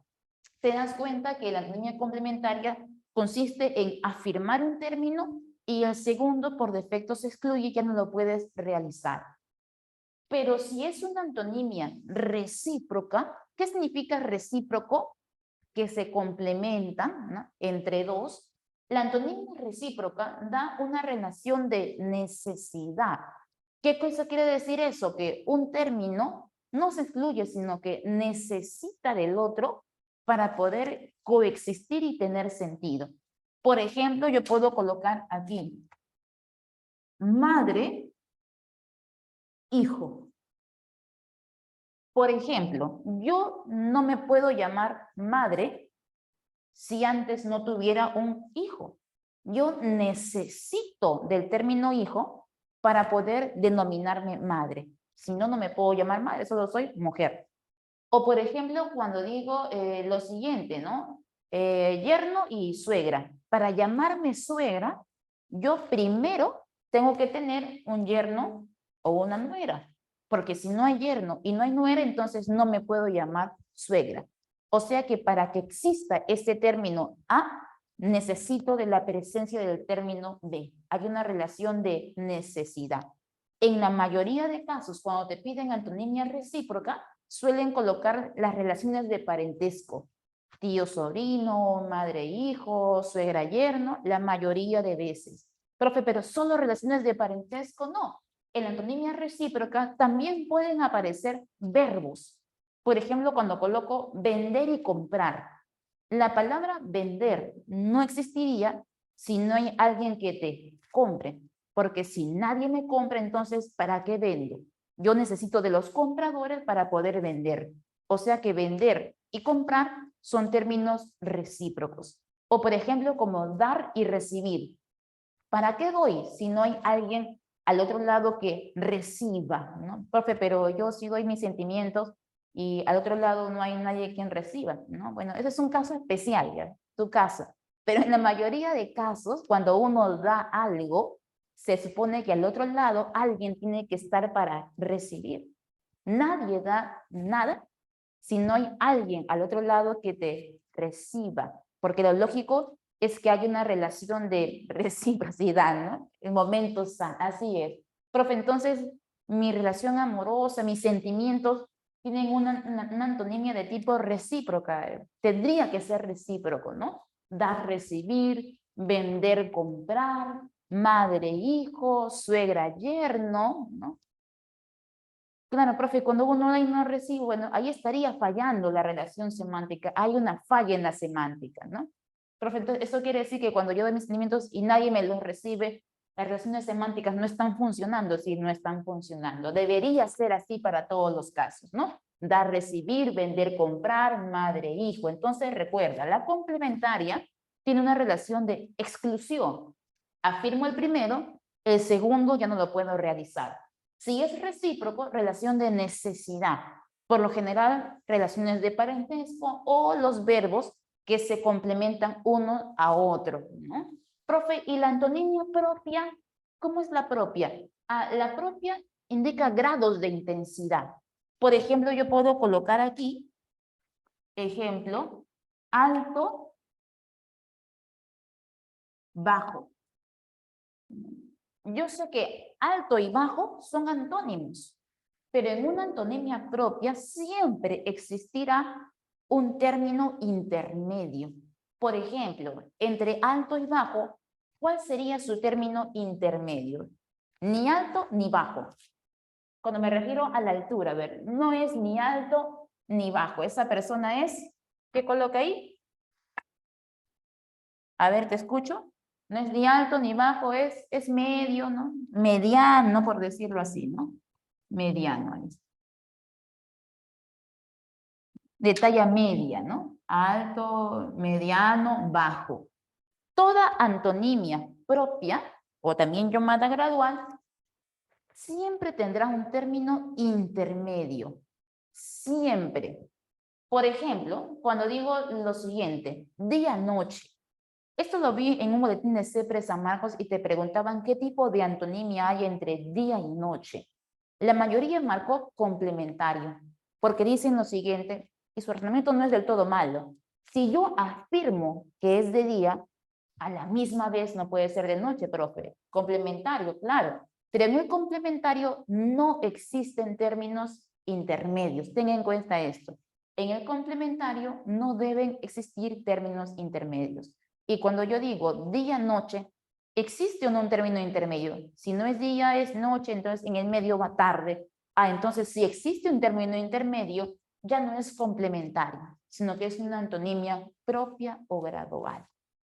Te das cuenta que la antonimia complementaria consiste en afirmar un término y el segundo por defecto se excluye y ya no lo puedes realizar. Pero si es una antonimia recíproca, ¿qué significa recíproco? Que se complementan, ¿no?, entre dos. La antonimia recíproca da una relación de necesidad. ¿Qué cosa quiere decir eso? Que un término no se excluye, sino que necesita del otro para poder coexistir y tener sentido. Por ejemplo, yo puedo colocar aquí madre, hijo. Por ejemplo, yo no me puedo llamar madre si antes no tuviera un hijo. Yo necesito del término hijo para poder denominarme madre. Si no, no me puedo llamar madre, solo soy mujer. O por ejemplo, cuando digo lo siguiente, ¿no? Yerno y suegra. Para llamarme suegra, yo primero tengo que tener un yerno o una nuera. Porque si no hay yerno y no hay nuera, entonces no me puedo llamar suegra. O sea que para que exista este término A, necesito de la presencia del término B. Hay una relación de necesidad. En la mayoría de casos, cuando te piden antonimia recíproca, suelen colocar las relaciones de parentesco. Tío, sobrino, madre, hijo, suegra, yerno, la mayoría de veces. Profe, pero solo relaciones de parentesco, no. En la antonimia recíproca también pueden aparecer verbos. Por ejemplo, cuando coloco vender y comprar. La palabra vender no existiría si no hay alguien que te compre. Porque si nadie me compra, entonces, ¿para qué vendo? Yo necesito de los compradores para poder vender. O sea que vender y comprar son términos recíprocos. O por ejemplo, como dar y recibir. ¿Para qué doy si no hay alguien al otro lado que reciba? ¿No? Profe, pero yo sí doy mis sentimientos y al otro lado no hay nadie quien reciba, ¿no? Bueno, ese es un caso especial, ¿ya? Tu caso. Pero en la mayoría de casos, cuando uno da algo, se supone que al otro lado alguien tiene que estar para recibir. Nadie da nada si no hay alguien al otro lado que te reciba, porque lo lógico es que hay una relación de reciprocidad, ¿no? En momentos, así es. Profe, entonces, mi relación amorosa, mis sentimientos, tienen una antonimia de tipo recíproca. Tendría que ser recíproco, ¿no? Dar, recibir, vender, comprar, madre, hijo, suegra, yerno, ¿no? Claro, profe, cuando uno ahí no recibe, bueno, ahí estaría fallando la relación semántica. Hay una falla en la semántica, ¿no? Profe, entonces, eso quiere decir que cuando yo doy mis sentimientos y nadie me los recibe, las relaciones semánticas no están funcionando, sí, no están funcionando. Debería ser así para todos los casos, ¿no? Dar, recibir, vender, comprar, madre, hijo. Entonces, recuerda, la complementaria tiene una relación de exclusión. Afirmo el primero, el segundo ya no lo puedo realizar. Si es recíproco, relación de necesidad. Por lo general, relaciones de parentesco o los verbos que se complementan uno a otro, ¿no? Profe, ¿y la antonimia propia? ¿Cómo es la propia? La propia indica grados de intensidad. Por ejemplo, yo puedo colocar aquí, ejemplo, alto, bajo. Yo sé que alto y bajo son antónimos, pero en una antonimia propia siempre existirá un término intermedio. Por ejemplo, entre alto y bajo, ¿cuál sería su término intermedio? Ni alto ni bajo. Cuando me refiero a la altura, a ver, no es ni alto ni bajo. Esa persona es, ¿qué coloca ahí? A ver, te escucho. No es ni alto ni bajo, es medio, ¿no? Mediano, por decirlo así, ¿no? Mediano. De talla media, ¿no? Alto, mediano, bajo. Toda antonimia propia, o también llamada gradual, siempre tendrá un término intermedio. siempre. Por ejemplo, cuando digo lo siguiente, día-noche. Esto lo vi en un boletín de CEPRE San Marcos y te preguntaban qué tipo de antonimia hay entre día y noche. La mayoría marcó complementario, porque dicen lo siguiente, y su razonamiento no es del todo malo. Si yo afirmo que es de día, a la misma vez no puede ser de noche, profe. Complementario, claro. Pero en el complementario no existen términos intermedios. Ten en cuenta esto. En el complementario no deben existir términos intermedios. Y cuando yo digo día-noche, ¿existe o no un término intermedio? Si no es día, es noche, entonces en el medio va tarde. Entonces si existe un término intermedio, ya no es complementario, sino que es una antonimia propia o gradual.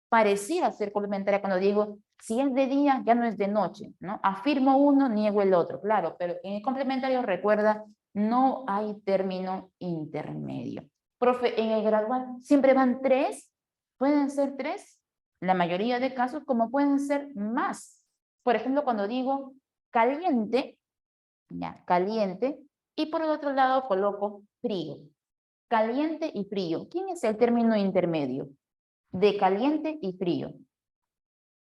Pareciera ser complementaria cuando digo, si es de día, ya no es de noche, ¿no? Afirmo uno, niego el otro, claro, pero en el complementario, recuerda, no hay término intermedio. Profe, en el gradual siempre van tres, pueden ser tres, la mayoría de casos, como pueden ser más. Por ejemplo, cuando digo caliente, ya, caliente, y por el otro lado coloco frío. Caliente y frío. ¿Quién es el término intermedio? De caliente y frío.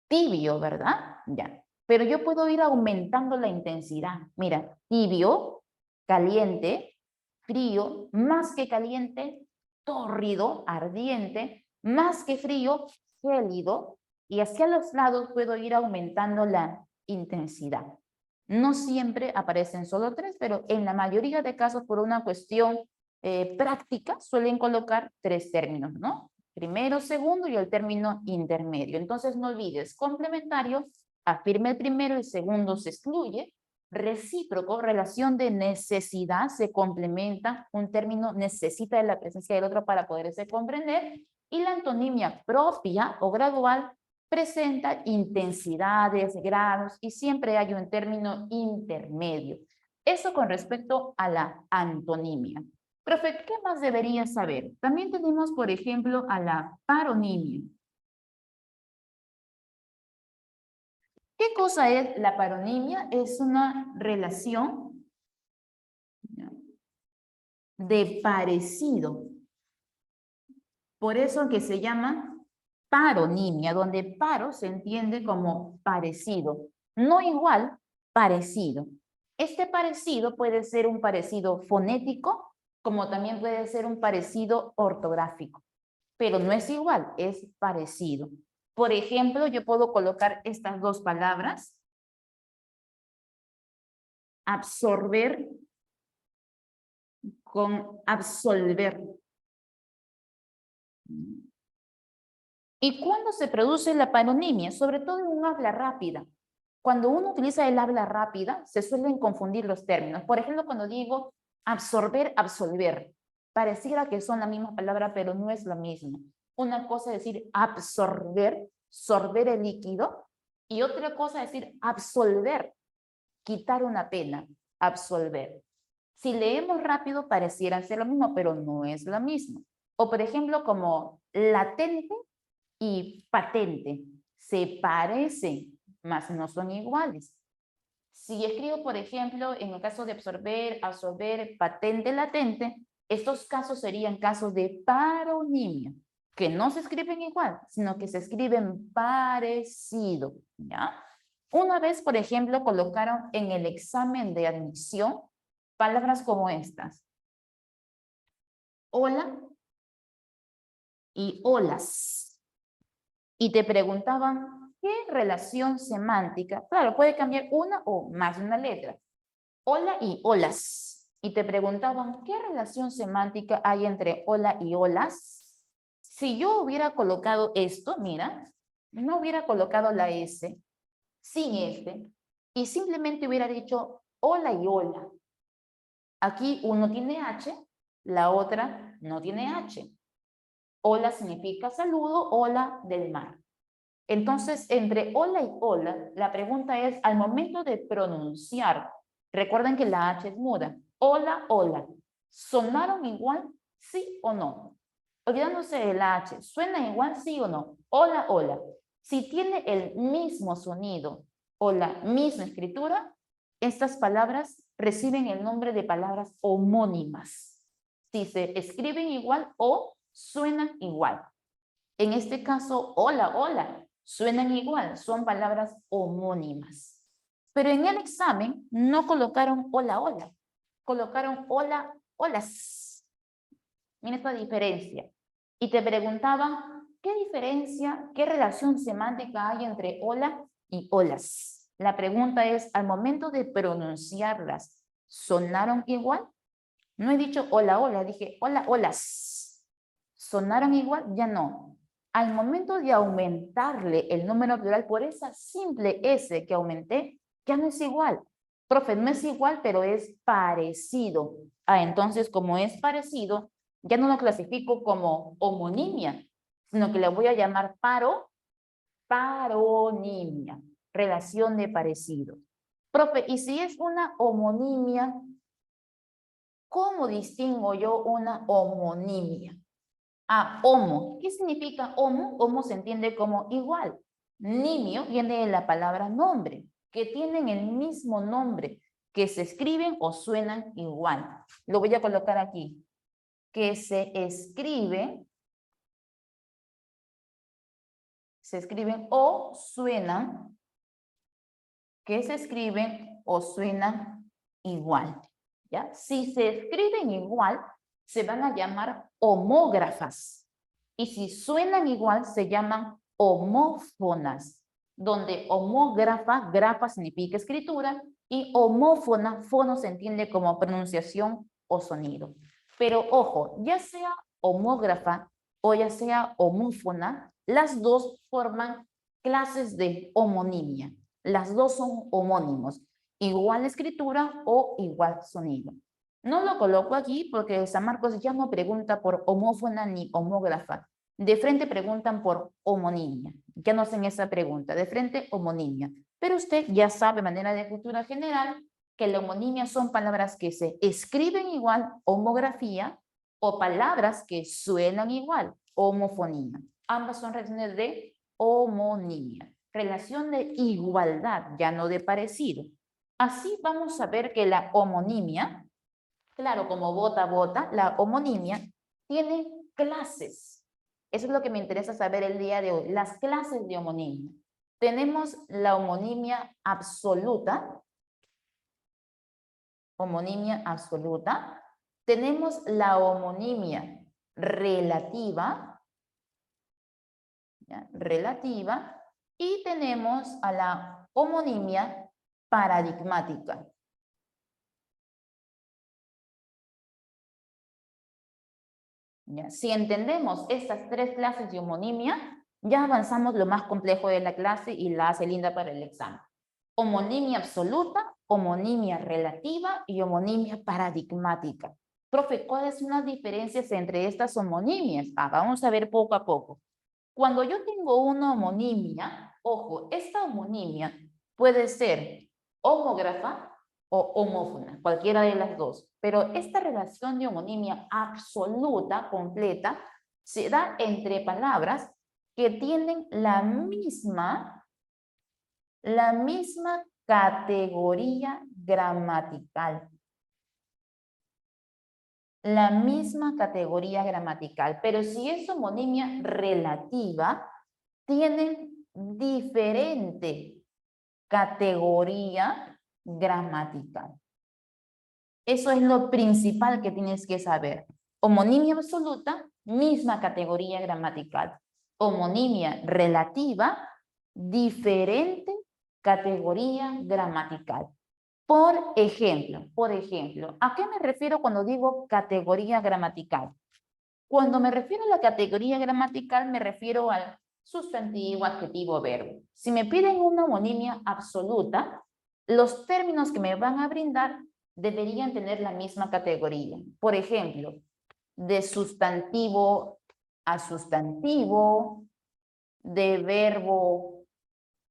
Tibio, ¿verdad? Ya. Pero yo puedo ir aumentando la intensidad. Mira, tibio, caliente, frío, más que caliente, tórrido, ardiente, más que frío, gélido, y hacia los lados puedo ir aumentando la intensidad. No siempre aparecen solo tres, pero en la mayoría de casos, por una cuestión práctica, suelen colocar tres términos, ¿no? Primero, segundo y el término intermedio. Entonces no olvides, complementario, afirma el primero, el segundo se excluye. Recíproco, relación de necesidad, se complementa, un término necesita de la presencia del otro para poderse comprender, y la antonimia propia o gradual presenta intensidades, grados, y siempre hay un término intermedio. Eso con respecto a la antonimia. Profe, ¿qué más debería saber? También tenemos, por ejemplo, a la paronimia. ¿Qué cosa es la paronimia? Es una relación de parecido. Por eso que se llama paronimia, donde paro se entiende como parecido. No igual, parecido. Este parecido puede ser un parecido fonético, como también puede ser un parecido ortográfico. Pero no es igual, es parecido. Por ejemplo, yo puedo colocar estas dos palabras. Absorber con absolver. ¿Y cuándo se produce la paronimia? Sobre todo en un habla rápida. Cuando uno utiliza el habla rápida, se suelen confundir los términos. Por ejemplo, cuando digo absorber, absolver, pareciera que son la misma palabra, pero no es lo mismo. Una cosa es decir absorber, sorber el líquido, y otra cosa es decir absolver, quitar una pena, absolver. Si leemos rápido, pareciera ser lo mismo, pero no es lo mismo. O por ejemplo, como latente y patente, se parecen, mas no son iguales. Si escribo, por ejemplo, en el caso de absorber, absorber, patente, latente, estos casos serían casos de paronimia, que no se escriben igual, sino que se escriben parecido, ¿ya? Una vez, por ejemplo, colocaron en el examen de admisión palabras como estas. Hola y olas. Y te preguntaban, ¿qué relación semántica? Claro, puede cambiar una o más de una letra. Hola y olas. Y te preguntaban, ¿qué relación semántica hay entre hola y olas? Si yo hubiera colocado esto, mira, no hubiera colocado la S, sin F, y simplemente hubiera dicho hola y hola. Aquí uno tiene H, la otra no tiene H. Hola significa saludo, hola del mar. Entonces, entre hola y hola, la pregunta es, al momento de pronunciar, recuerden que la H es muda. Hola, hola. ¿Sonaron igual? ¿Sí o no? Olvidándose de la H, ¿suena igual? ¿Sí o no? Hola, hola. Si tiene el mismo sonido o la misma escritura, estas palabras reciben el nombre de palabras homónimas. Si se escriben igual o suenan igual. En este caso, hola, hola, suenan igual, son palabras homónimas. Pero en el examen no colocaron hola, hola, colocaron hola, holas. Mira esta diferencia. Y te preguntaban, ¿qué diferencia, qué relación semántica hay entre hola y holas? La pregunta es, al momento de pronunciarlas, ¿sonaron igual? No he dicho hola, hola, dije hola, holas. ¿Sonaron igual? Ya no. Al momento de aumentarle el número plural por esa simple S que aumenté, ya no es igual. Profe, no es igual, pero es parecido. Ah, entonces, como es parecido, ya no lo clasifico como homonimia, sino que le voy a llamar paronimia, relación de parecido. Profe, ¿y si es una homonimia? ¿Cómo distingo yo una homonimia? Ah, homo. ¿Qué significa homo? Homo se entiende como igual. Nimio viene de la palabra nombre, que tienen el mismo nombre, que se escriben o suenan igual. Lo voy a colocar aquí. Que se escriben o suenan, que se escriben o suenan igual. ¿Ya? Si se escriben igual, se van a llamar homógrafas. Y si suenan igual, se llaman homófonas, donde homógrafa, grafa significa escritura, y homófona, fono se entiende como pronunciación o sonido. Pero ojo, ya sea homógrafa o ya sea homófona, las dos forman clases de homonimia. Las dos son homónimos, igual escritura o igual sonido. No lo coloco aquí porque San Marcos ya no pregunta por homófona ni homógrafa. De frente preguntan por homonimia. Ya no hacen esa pregunta. De frente, homonimia. Pero usted ya sabe, de manera de cultura general, que la homonimia son palabras que se escriben igual, homografía, o palabras que suenan igual, homofonía. Ambas son relaciones de homonimia. Relación de igualdad, ya no de parecido. Así vamos a ver que la homonimia, claro, como bota, bota, la homonimia tiene clases. Eso es lo que me interesa saber el día de hoy, las clases de homonimia. Tenemos la homonimia absoluta. Homonimia absoluta. Tenemos la homonimia relativa. ¿Ya? Relativa. Y tenemos a la homonimia paradigmática. ¿Ya? Si entendemos estas tres clases de homonimia, ya avanzamos lo más complejo de la clase y la hace linda para el examen. Homonimia absoluta, homonimia relativa y homonimia paradigmática. Profe, ¿cuáles son las diferencias entre estas homonimias? Vamos a ver poco a poco. Cuando yo tengo una homonimia, ojo, esta homonimia puede ser homógrafa o homófona, cualquiera de las dos. Pero esta relación de homonimia absoluta, completa, se da entre palabras que tienen la misma categoría gramatical. La misma categoría gramatical. Pero si es homonimia relativa, tienen diferente categoría gramatical. Eso es lo principal que tienes que saber. Homonimia absoluta, misma categoría gramatical. Homonimia relativa, diferente categoría gramatical. Por ejemplo, ¿a qué me refiero cuando digo categoría gramatical? Cuando me refiero a la categoría gramatical, me refiero al sustantivo, adjetivo, verbo. Si me piden una homonimia absoluta, los términos que me van a brindar deberían tener la misma categoría. Por ejemplo, de sustantivo a sustantivo, de verbo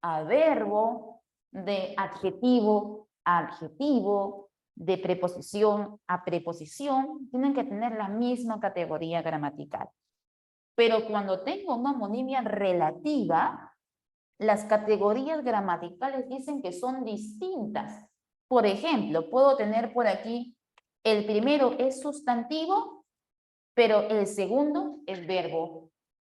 a verbo, de adjetivo a adjetivo, de preposición a preposición, tienen que tener la misma categoría gramatical. Pero cuando tengo una homonimia relativa, las categorías gramaticales dicen que son distintas. Por ejemplo, puedo tener por aquí, el primero es sustantivo, pero el segundo es verbo.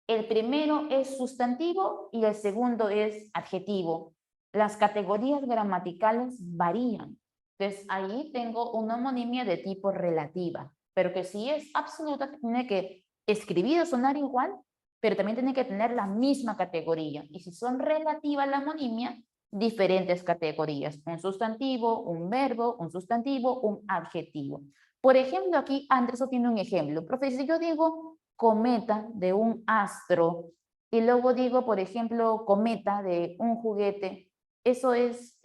El primero es sustantivo y el segundo es adjetivo. Las categorías gramaticales varían. Entonces, ahí tengo una homonimia de tipo relativa, pero que si es absoluta, tiene que escribir o sonar igual, pero también tiene que tener la misma categoría. Y si son relativas la homonimia, diferentes categorías. Un sustantivo, un verbo, un sustantivo, un adjetivo. Por ejemplo, aquí Anderson tiene un ejemplo. Profe, si yo digo cometa de un astro y luego digo, por ejemplo, cometa de un juguete, eso es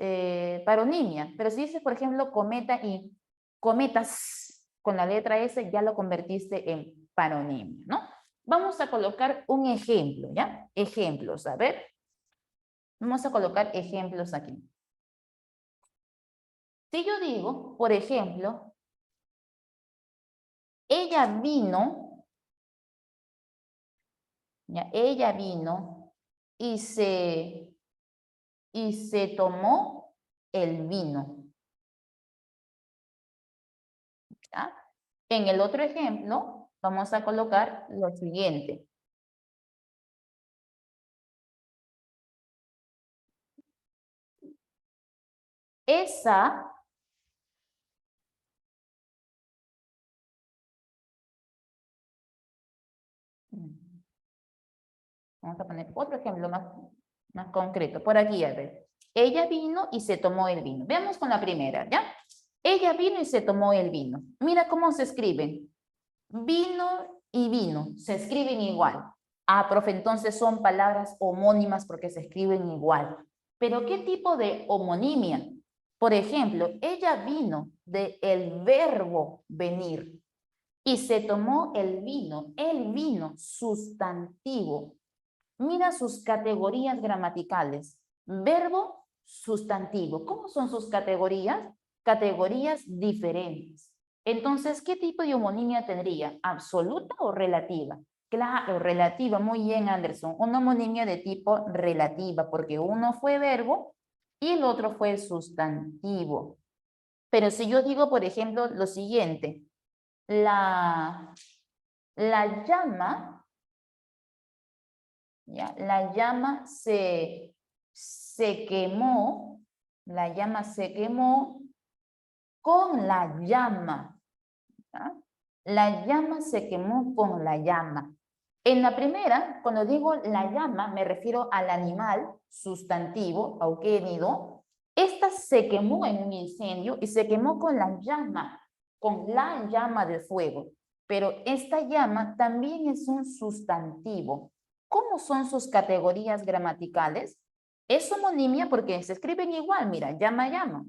paronimia. Pero si dices, por ejemplo, cometa y cometas con la letra S, ya lo convertiste en paronimia, ¿no? Vamos a colocar un ejemplo, ¿ya? Ejemplos, a ver. Vamos a colocar ejemplos aquí. Si yo digo, por ejemplo, ella vino, ¿ya? Ella vino y se tomó el vino. ¿Ya? En el otro ejemplo, vamos a colocar lo siguiente. Esa vamos a poner otro ejemplo más concreto. Por aquí, a ver. Ella vino y se tomó el vino. Veamos con la primera, ¿ya? Ella vino y se tomó el vino. Mira cómo se escriben. Vino y vino. Se escriben igual. Ah, profe, entonces son palabras homónimas porque se escriben igual. Pero ¿qué tipo de homonimia? Por ejemplo, ella vino del verbo venir y se tomó el vino sustantivo. Mira sus categorías gramaticales. Verbo, sustantivo. ¿Cómo son sus categorías? Categorías diferentes. Entonces, ¿qué tipo de homonimia tendría? ¿Absoluta o relativa? Claro, relativa. Muy bien, Anderson. Una homonimia de tipo relativa, porque uno fue verbo y el otro fue sustantivo. Pero si yo digo, por ejemplo, lo siguiente. La llama, ¿ya? La llama se quemó, la llama se quemó con la llama. ¿Ya? La llama se quemó con la llama. En la primera, cuando digo la llama, me refiero al animal sustantivo, auquénido. Esta se quemó en un incendio y se quemó con la llama del fuego. Pero esta llama también es un sustantivo. ¿Cómo son sus categorías gramaticales? Es homonimia porque se escriben igual, mira, llama, llama.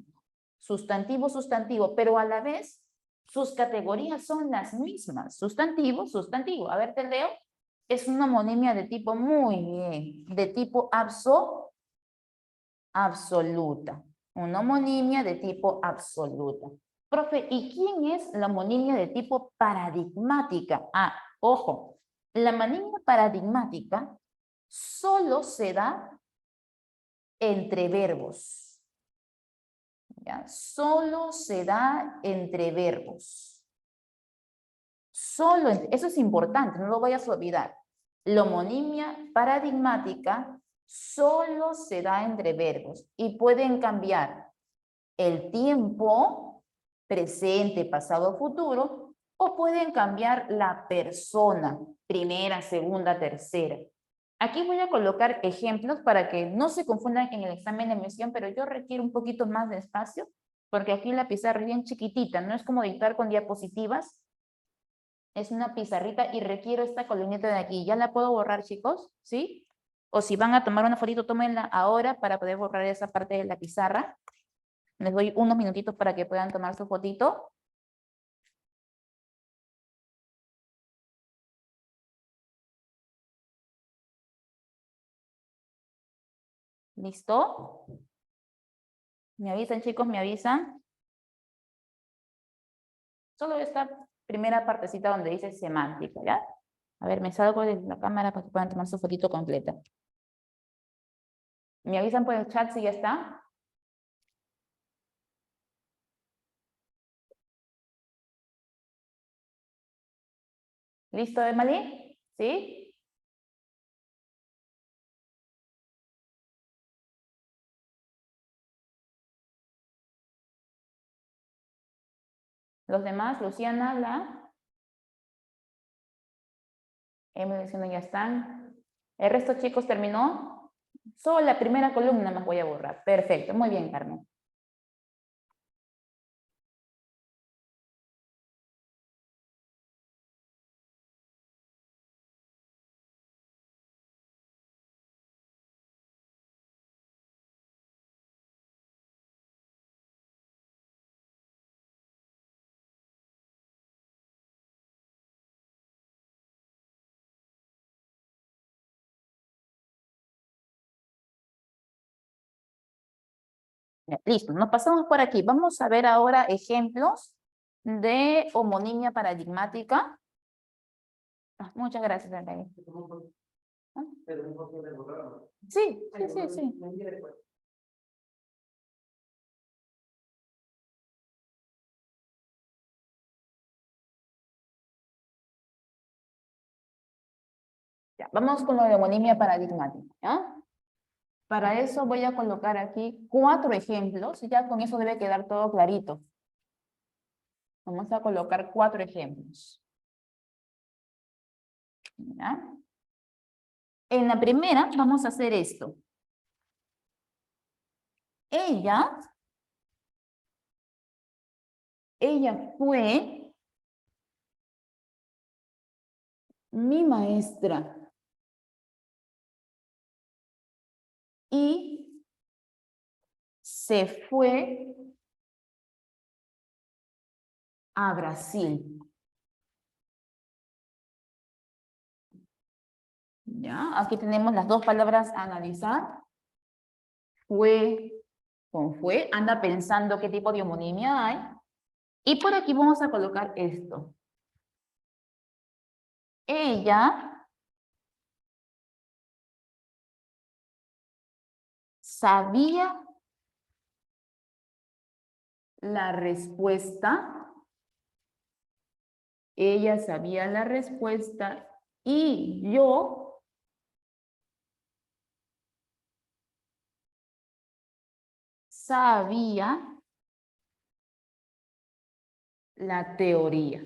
Sustantivo, sustantivo, pero a la vez sus categorías son las mismas. Sustantivo, sustantivo. A ver, te leo. Es una homonimia de tipo muy bien, de tipo absoluta. Una homonimia de tipo absoluta. Profe, ¿y quién es la homonimia de tipo paradigmática? Ah, ojo, la homonimia paradigmática solo se da entre verbos. ¿Ya? Solo se da entre verbos. Eso es importante, no lo vayas a olvidar. La homonimia paradigmática solo se da entre verbos y pueden cambiar el tiempo, presente, pasado, futuro, o pueden cambiar la persona, primera, segunda, tercera. Aquí voy a colocar ejemplos para que no se confundan en el examen de emisión, pero yo requiero un poquito más de espacio, porque aquí la pizarra es bien chiquitita, no es como dictar con diapositivas, es una pizarrita y requiero esta columnita de aquí. ¿Ya la puedo borrar, chicos? ¿Sí? O si van a tomar una fotito, tómenla ahora para poder borrar esa parte de la pizarra. Les doy unos minutitos para que puedan tomar su fotito. ¿Listo? ¿Me avisan, chicos? ¿Me avisan? Solo esta primera partecita donde dice semántica, ¿ya? A ver, me salgo de la cámara para que puedan tomar su fotito completa. ¿Me avisan por el chat si ya está? ¿Listo, Emily? ¿Sí? Los demás, Luciana, Emily, Luciana ya están. ¿El resto, chicos, terminó? Solo la primera columna más voy a borrar. Perfecto, muy bien, Carmen. Ya, listo, nos pasamos por aquí. Vamos a ver ahora ejemplos de homonimia paradigmática. Muchas gracias, Andrés. ¿Ah? Sí, sí, sí, sí. Ya, vamos con lo de homonimia paradigmática, ¿ya? Para eso voy a colocar aquí 4 ejemplos, y ya con eso debe quedar todo clarito. Vamos a colocar 4 ejemplos. ¿Ya? En la primera vamos a hacer esto. Ella fue mi maestra y se fue a Brasil. ¿Ya? Aquí tenemos las 2 palabras a analizar. Fue con fue. Anda pensando qué tipo de homonimia hay. Y por aquí vamos a colocar esto. Ella sabía la respuesta. Ella sabía la respuesta y yo sabía la teoría.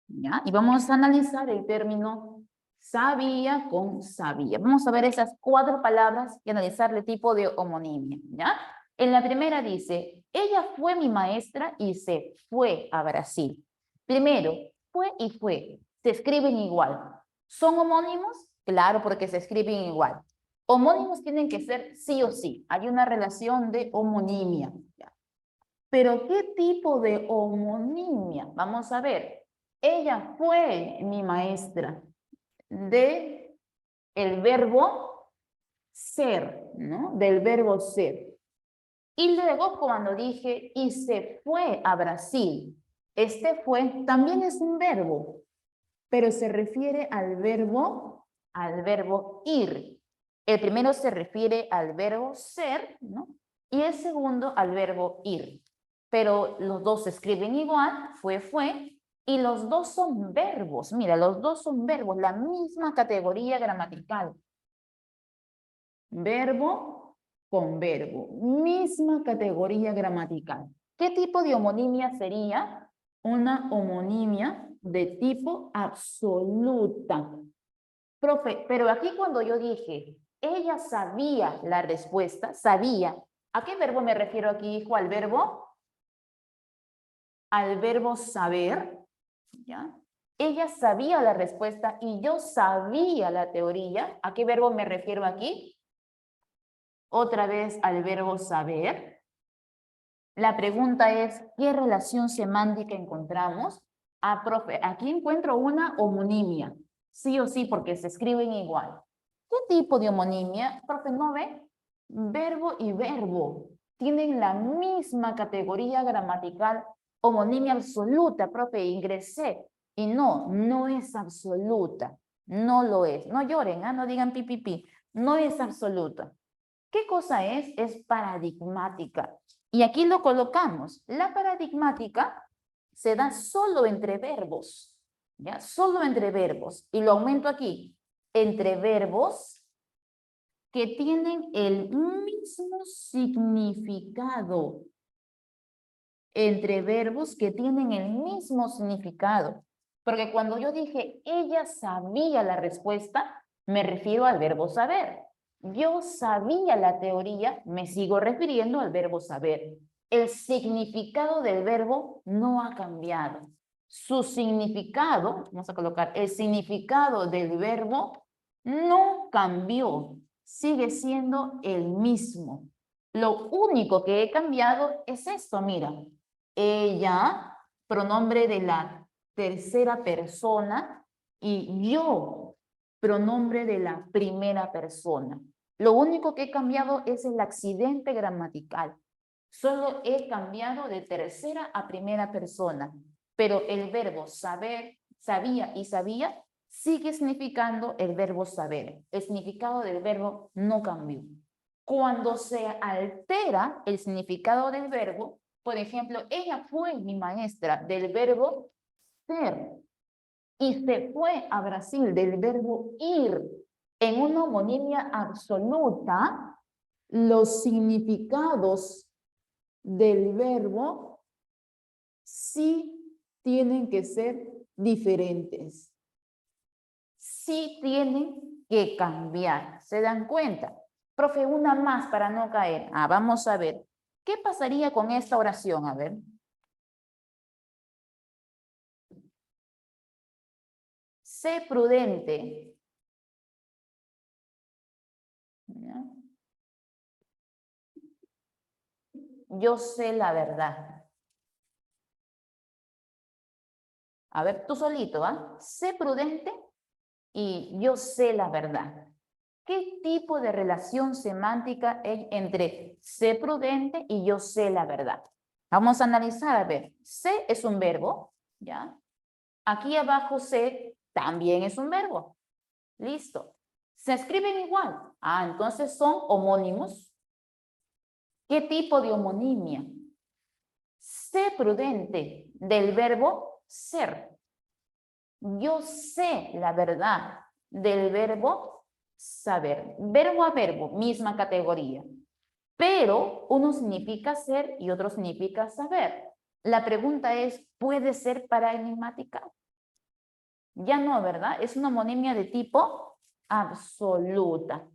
¿Ya? Y vamos a analizar el término sabía con sabía. Vamos a ver esas 4 palabras y analizar el tipo de homonimia. ¿Ya? En la primera dice, ella fue mi maestra y se fue a Brasil. Primero, fue y fue. Se escriben igual. ¿Son homónimos? Claro, porque se escriben igual. Homónimos tienen que ser sí o sí. Hay una relación de homonimia. ¿Ya? Pero ¿qué tipo de homonimia? Vamos a ver. Ella fue mi maestra de el verbo ser, ¿no? Del verbo ser. Y luego cuando dije y se fue a Brasil, este fue también es un verbo, pero se refiere al verbo ir. El primero se refiere al verbo ser, ¿no? Y el segundo al verbo ir. Pero los dos se escriben igual, fue, y los dos son verbos. Mira, los dos son verbos, la misma categoría gramatical. Verbo con verbo, misma categoría gramatical. ¿Qué tipo de homonimia sería? Una homonimia de tipo absoluta. Profe, pero aquí cuando yo dije, ella sabía la respuesta, sabía. ¿A qué verbo me refiero aquí, hijo? ¿Al verbo? Al verbo saber, ¿ya? Ella sabía la respuesta y yo sabía la teoría. ¿A qué verbo me refiero aquí? Otra vez al verbo saber. La pregunta es, ¿qué relación semántica encontramos? Ah, profe, aquí encuentro una homonimia. Sí o sí, porque se escriben igual. ¿Qué tipo de homonimia? Profe, ¿no ve? Verbo y verbo tienen la misma categoría gramatical, homonimia absoluta, profe, ingresé. Y no, no es absoluta. No lo es. No lloren, no digan pi. No es absoluta. ¿Qué cosa es? Es paradigmática. Y aquí lo colocamos. La paradigmática se da solo entre verbos. ¿ya? Solo entre verbos. Y lo aumento aquí. Entre verbos que tienen el mismo significado. Entre verbos que tienen el mismo significado. Porque cuando yo dije, ella sabía la respuesta, me refiero al verbo saber. Yo sabía la teoría, me sigo refiriendo al verbo saber. El significado del verbo no ha cambiado. Su significado, vamos a colocar, el significado del verbo no cambió. Sigue siendo el mismo. Lo único que he cambiado es esto, mira. Ella, pronombre de la tercera persona, y yo, pronombre de la primera persona. Lo único que he cambiado es el accidente gramatical. Solo he cambiado de tercera a primera persona, pero el verbo saber, sabía y sabía sigue significando el verbo saber. El significado del verbo no cambió. Cuando se altera el significado del verbo, por ejemplo, ella fue mi maestra del verbo ser y se fue a Brasil del verbo ir. En una homonimia absoluta, los significados del verbo sí tienen que ser diferentes. Sí tienen que cambiar. ¿Se dan cuenta? Profe, una más para no caer. Vamos a ver. ¿Qué pasaría con esta oración? A ver. Sé prudente. ¿Ya? Yo sé la verdad. A ver, tú solito, ¿ah? Sé prudente y yo sé la verdad. ¿Qué tipo de relación semántica hay entre sé prudente y yo sé la verdad? Vamos a analizar, a ver. Sé es un verbo, ¿ya? Aquí abajo sé también es un verbo. Listo. ¿Se escriben igual? Entonces son homónimos. ¿Qué tipo de homonimia? Sé prudente del verbo ser. Yo sé la verdad del verbo saber. Verbo a verbo, misma categoría. Pero uno significa ser y otro significa saber. La pregunta es, ¿puede ser paradigmática? Ya no, ¿verdad? Es una homonimia de tipo absoluta.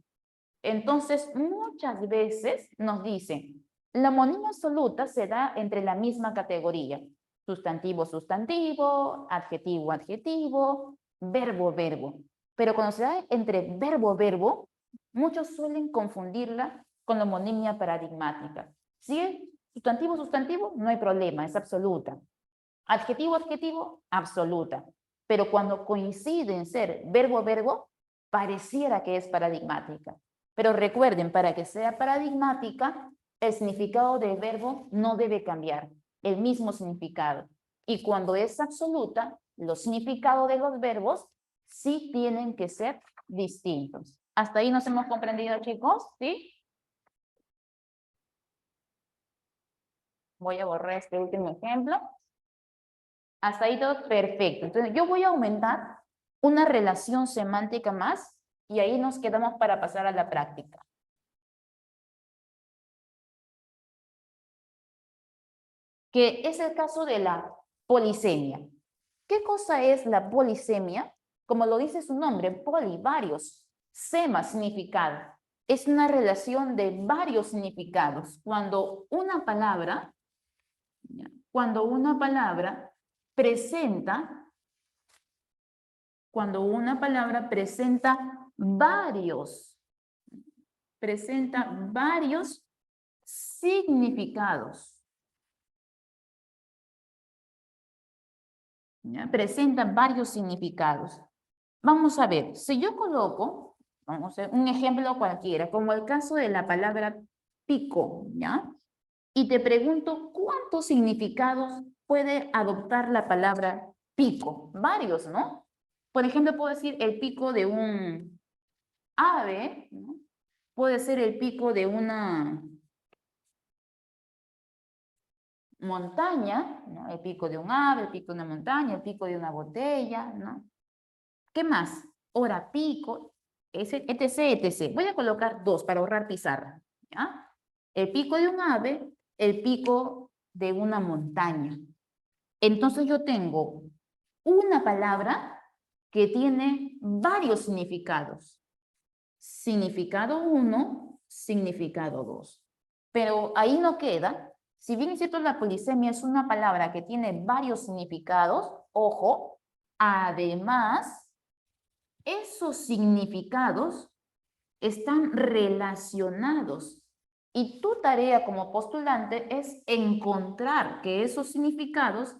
Entonces, muchas veces nos dicen, la homonimia absoluta se da entre la misma categoría. Sustantivo, sustantivo, adjetivo, adjetivo, verbo, verbo. Pero cuando se da entre verbo, verbo, muchos suelen confundirla con la homonimia paradigmática. Si es sustantivo, sustantivo, no hay problema, es absoluta. Adjetivo, adjetivo, absoluta. Pero cuando coincide en ser verbo, verbo, pareciera que es paradigmática. Pero recuerden, para que sea paradigmática, el significado del verbo no debe cambiar, el mismo significado. Y cuando es absoluta, los significados de los verbos sí tienen que ser distintos. ¿Hasta ahí nos hemos comprendido, chicos? ¿Sí? Voy a borrar este último ejemplo. Hasta ahí todo perfecto. Entonces, yo voy a aumentar una relación semántica más y ahí nos quedamos para pasar a la práctica. Que es el caso de la polisemia. ¿Qué cosa es la polisemia? Como lo dice su nombre, poli, varios. Sema, significado. Es una relación de varios significados. Cuando una palabra presenta presenta varios significados. ¿Ya? Presenta varios significados. Vamos a ver, si yo coloco, vamos a ver, un ejemplo cualquiera, como el caso de la palabra pico, ¿ya? Y te pregunto, ¿cuántos significados puede adoptar la palabra pico? Varios, ¿no? Por ejemplo, puedo decir el pico de un ave, ¿no? Puede ser el pico de una montaña, ¿no? El pico de un ave, el pico de una montaña, el pico de una botella, ¿no? ¿Qué más? Hora pico, etc, etc. Voy a colocar dos para ahorrar pizarra, ¿ya? El pico de un ave, el pico de una montaña. Entonces yo tengo una palabra que tiene varios significados. Significado 1, significado 2. Pero ahí no queda. Si bien es cierto, la polisemia es una palabra que tiene varios significados, ojo, además, esos significados están relacionados. Y tu tarea como postulante es encontrar que esos significados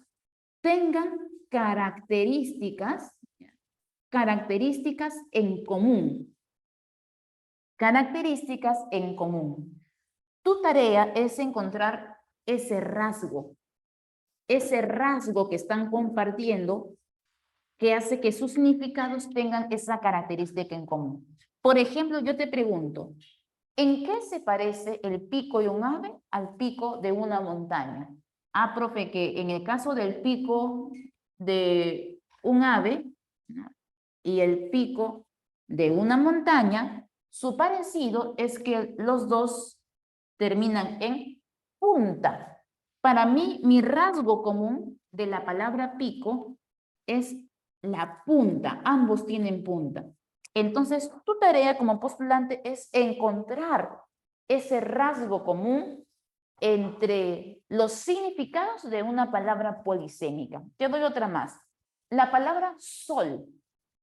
tengan características en común. Características en común. Tu tarea es encontrar ese rasgo que están compartiendo que hace que sus significados tengan esa característica en común. Por ejemplo, yo te pregunto, ¿en qué se parece el pico de un ave al pico de una montaña? Ah, profe, que en el caso del pico de un ave, ¿no? Y el pico de una montaña, su parecido es que los dos terminan en punta. Para mí, mi rasgo común de la palabra pico es la punta. Ambos tienen punta. Entonces, tu tarea como postulante es encontrar ese rasgo común entre los significados de una palabra polisémica. Te doy otra más. La palabra sol.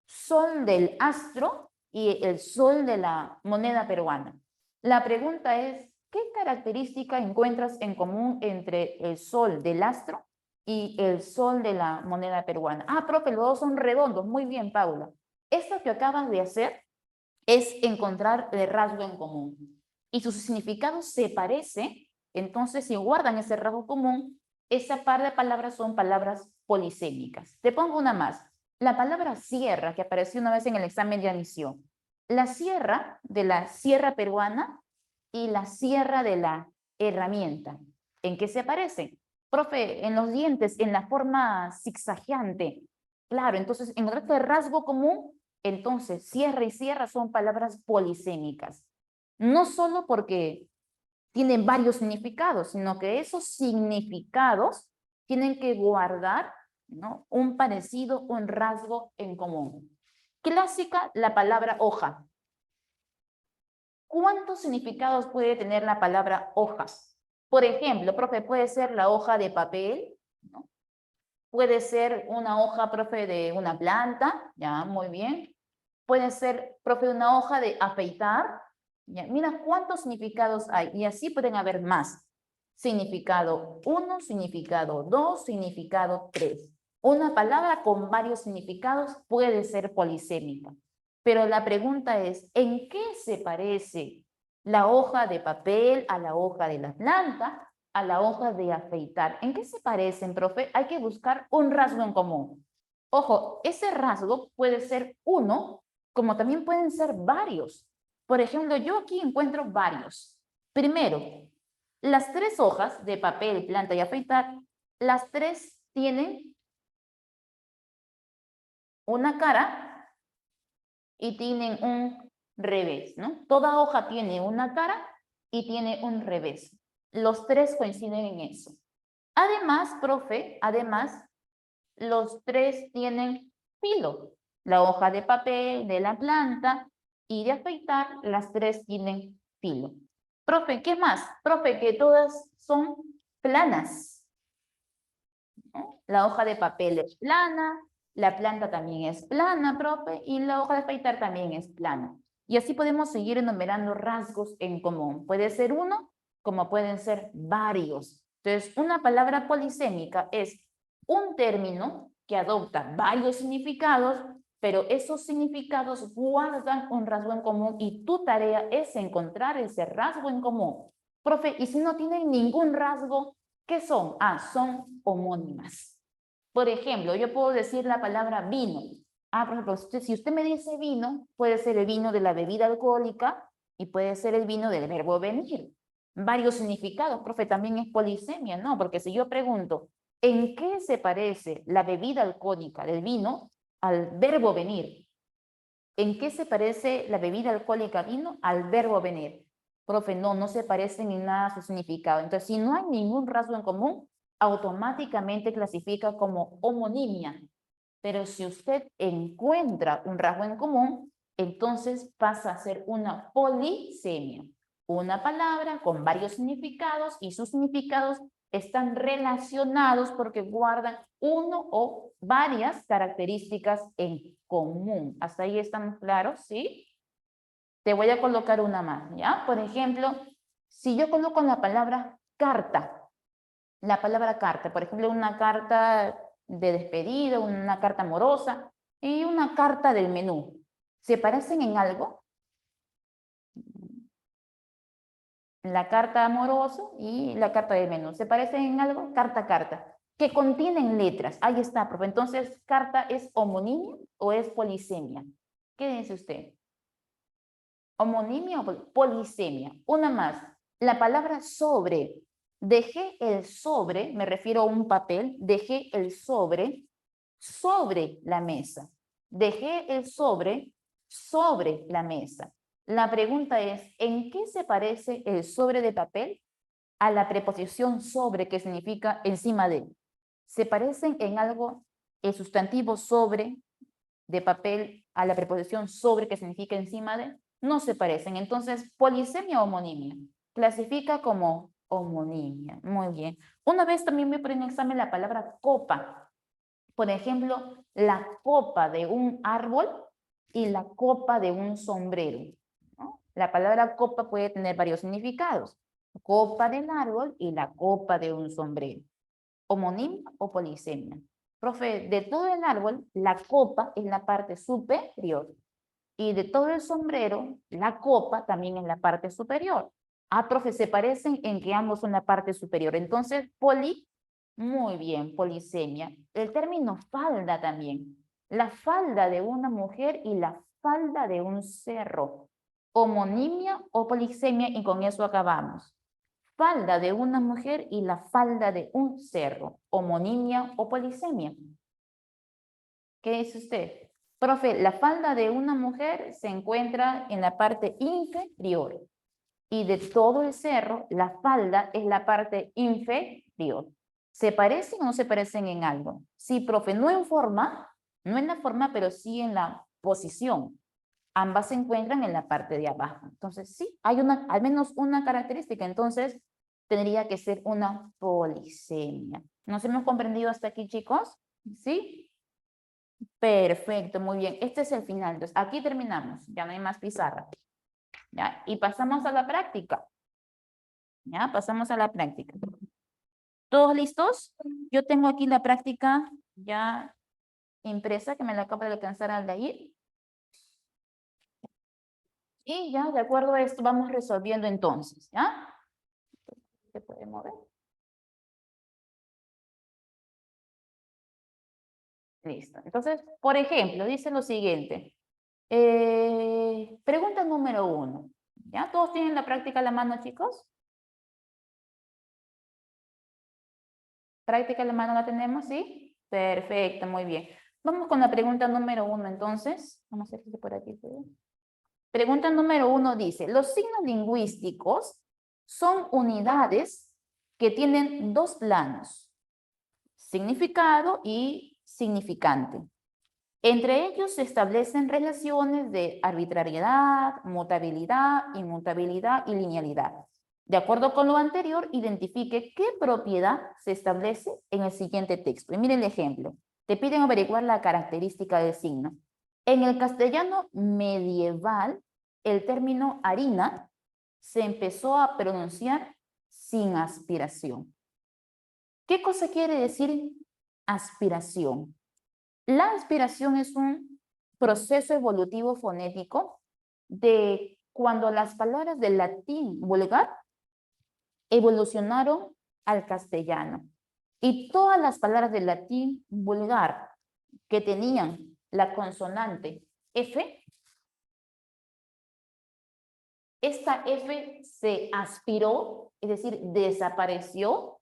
Sol del astro y el sol de la moneda peruana. La pregunta es, ¿qué característica encuentras en común entre el sol del astro y el sol de la moneda peruana? Ah, profe, los dos son redondos. Muy bien, Paula. Esto que acabas de hacer es encontrar el rasgo en común. Y su significado se parece, entonces si guardan ese rasgo común, esa par de palabras son palabras polisémicas. Te pongo una más. La palabra sierra, que apareció una vez en el examen de admisión. La sierra de la sierra peruana y la sierra de la herramienta. ¿En qué se parecen? Profe, en los dientes, en la forma zigzagueante. Claro, entonces encontrar este rasgo común, entonces sierra y sierra son palabras polisémicas. No solo porque tienen varios significados, sino que esos significados tienen que guardar, ¿no?, un parecido, un rasgo en común. Clásica, la palabra hoja. ¿Cuántos significados puede tener la palabra hojas? Por ejemplo, profe, puede ser la hoja de papel, ¿no? Puede ser una hoja, profe, de una planta, ya, muy bien. Puede ser, profe, una hoja de afeitar. Ya, mira cuántos significados hay, y así pueden haber más. Significado 1, significado 2, significado 3. Una palabra con varios significados puede ser polisémica. Pero la pregunta es, ¿en qué se parece la hoja de papel a la hoja de la planta, a la hoja de afeitar? ¿En qué se parecen, profe? Hay que buscar un rasgo en común. Ojo, ese rasgo puede ser uno, como también pueden ser varios. Por ejemplo, yo aquí encuentro varios. Primero, las tres hojas de papel, planta y afeitar, las tres tienen una cara y tienen un revés, ¿no? Toda hoja tiene una cara y tiene un revés. Los tres coinciden en eso. Además, profe, además, los tres tienen filo. La hoja de papel, de la planta y de afeitar, las tres tienen filo. Profe, ¿qué más? Profe, que todas son planas, ¿no? La hoja de papel es plana, la planta también es plana, profe, y la hoja de afeitar también es plana. Y así podemos seguir enumerando rasgos en común. Puede ser uno, como pueden ser varios. Entonces, una palabra polisémica es un término que adopta varios significados, pero esos significados guardan un rasgo en común y tu tarea es encontrar ese rasgo en común. Profe, ¿y si no tienen ningún rasgo, qué son? Ah, son homónimas. Por ejemplo, yo puedo decir la palabra vino. Ah, por ejemplo, si usted me dice vino, puede ser el vino de la bebida alcohólica y puede ser el vino del verbo venir. varios significados, profe, también es polisemia, ¿no? Porque si yo pregunto, ¿en qué se parece la bebida alcohólica del vino al verbo venir? ¿En qué se parece la bebida alcohólica vino al verbo venir? Profe, no, no se parecen en nada a su significado. Entonces, si no hay ningún rasgo en común, automáticamente clasifica como homonimia. Pero si usted encuentra un rasgo en común, entonces pasa a ser una polisemia. Una palabra con varios significados y sus significados están relacionados porque guardan uno o varias características en común. ¿Hasta ahí estamos claros? ¿Sí? Te voy a colocar una más, ¿ya? Por ejemplo, si yo coloco la palabra carta, por ejemplo, una carta de despedida, una carta amorosa y una carta del menú, ¿se parecen en algo? La carta amorosa y la carta del menú, ¿se parecen en algo? Carta, carta, que contienen letras. Ahí está, profe. Entonces, ¿carta es homonimia o es polisemia? ¿Qué dice usted? ¿Homonimia o polisemia? Una más. La palabra sobre. Dejé el sobre, me refiero a un papel, dejé el sobre la mesa. Dejé el sobre la mesa. La pregunta es, ¿en qué se parece el sobre de papel a la preposición sobre, que significa encima de? ¿Se parecen en algo el sustantivo sobre de papel a la preposición sobre, que significa encima de? No se parecen. Entonces, polisemia o homonimia. Clasifica como homonimia. Muy bien. Una vez también me ponen en examen la palabra copa. Por ejemplo, la copa de un árbol y la copa de un sombrero, ¿no? La palabra copa puede tener varios significados. Copa del árbol y la copa de un sombrero. Homonimia o polisemia. Profe, de todo el árbol, la copa es la parte superior. Y de todo el sombrero, la copa también es la parte superior. Ah, profe, se parecen en que ambos son la parte superior. Entonces, muy bien, polisemia. El término falda también. La falda de una mujer y la falda de un cerro. Homonimia o polisemia, y con eso acabamos. Falda de una mujer y la falda de un cerro. Homonimia o polisemia. ¿Qué dice usted? Profe, la falda de una mujer se encuentra en la parte inferior y de todo el cerro, la falda es la parte inferior. ¿Se parecen o no se parecen en algo? Sí, profe, no en forma, no en la forma, pero sí en la posición. Ambas se encuentran en la parte de abajo. Entonces, sí, hay al menos una característica. Entonces, tendría que ser una polisemia. ¿Nos hemos comprendido hasta aquí, chicos? ¿Sí? Perfecto, muy bien. Este es el final. Entonces, aquí terminamos. Ya no hay más pizarra. ¿Ya? Y pasamos a la práctica. ¿Ya? Pasamos a la práctica. ¿Todos listos? Yo tengo aquí la práctica ya impresa, que me la acabo de alcanzar al de ahí. Y ya, de acuerdo a esto, vamos resolviendo entonces. ¿Ya? ¿Se puede mover? Listo. Entonces, por ejemplo, dice lo siguiente. Pregunta número 1. ¿Ya? ¿Todos tienen la práctica a la mano, chicos? ¿Práctica a la mano la tenemos? ¿Sí? Perfecto, muy bien. Vamos con la pregunta número 1, entonces. Vamos a ver si por aquí. Pregunta número 1 dice, los signos lingüísticos son unidades que tienen dos planos, significado y significante. Entre ellos se establecen relaciones de arbitrariedad, mutabilidad, inmutabilidad y linealidad. De acuerdo con lo anterior, identifique qué propiedad se establece en el siguiente texto. Y mire el ejemplo. Te piden averiguar la característica del signo. En el castellano medieval, el término harina se empezó a pronunciar sin aspiración. ¿Qué cosa quiere decir aspiración? La aspiración es un proceso evolutivo fonético de cuando las palabras del latín vulgar evolucionaron al castellano. Y todas las palabras del latín vulgar que tenían la consonante F esta F se aspiró, es decir, desapareció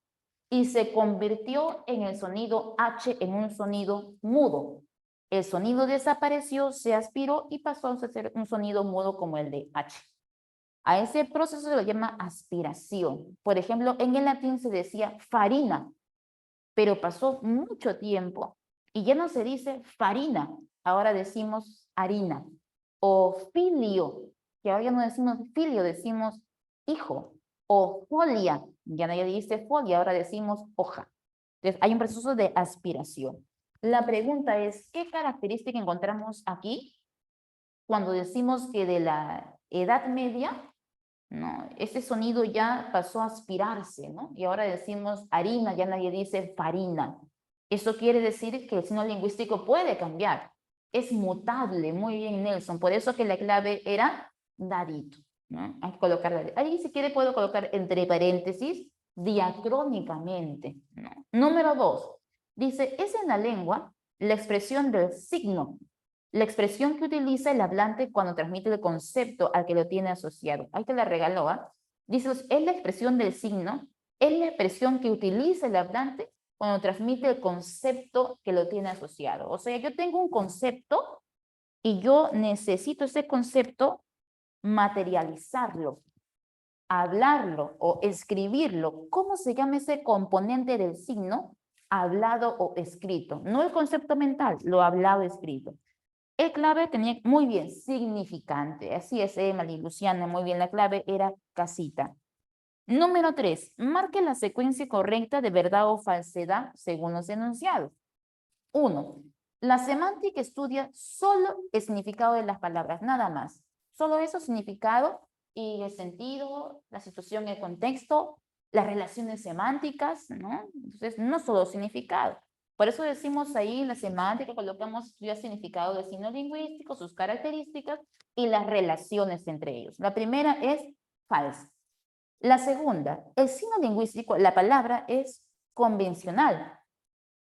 y se convirtió en el sonido H en un sonido mudo. El sonido desapareció, se aspiró y pasó a ser un sonido mudo como el de H. A ese proceso se lo llama aspiración. Por ejemplo, en el latín se decía farina, pero pasó mucho tiempo y ya no se dice farina, ahora decimos harina. O filio, que ahora ya no decimos filio, decimos hijo. O folia, ya nadie dice folia, ahora decimos hoja. Entonces, hay un proceso de aspiración. La pregunta es, ¿qué característica encontramos aquí cuando decimos que de la Edad Media, ¿no? Ese sonido ya pasó a aspirarse, ¿no? Y ahora decimos harina, ya nadie dice farina. Eso quiere decir que el signo lingüístico puede cambiar. Es mutable, muy bien, Nelson. Por eso que la clave era dadito, ¿no? Hay que colocar dadito. Ahí, si quiere, puedo colocar entre paréntesis diacrónicamente, ¿no? Número 2. Dice, es en la lengua la expresión del signo, la expresión que utiliza el hablante cuando transmite el concepto al que lo tiene asociado. Ahí te la regaló, ¿ah? Dice, es la expresión del signo, es la expresión que utiliza el hablante cuando transmite el concepto que lo tiene asociado. O sea, yo tengo un concepto y yo necesito ese concepto materializarlo, hablarlo o escribirlo. ¿Cómo se llama ese componente del signo? Hablado o escrito. No el concepto mental, lo hablado o escrito. El clave tenía muy bien, significante. Así es, Emily, Luciana, muy bien. La clave era casita. Número 3. Marque la secuencia correcta de verdad o falsedad según los enunciados. 1. La semántica estudia solo el significado de las palabras, nada más. Solo eso, significado y el sentido, la situación, el contexto, las relaciones semánticas, ¿no? Entonces, no solo significado. Por eso decimos ahí la semántica, colocamos estudiar significado del signo lingüístico, sus características y las relaciones entre ellos. La primera es falsa. La segunda, el signo lingüístico, la palabra es convencional,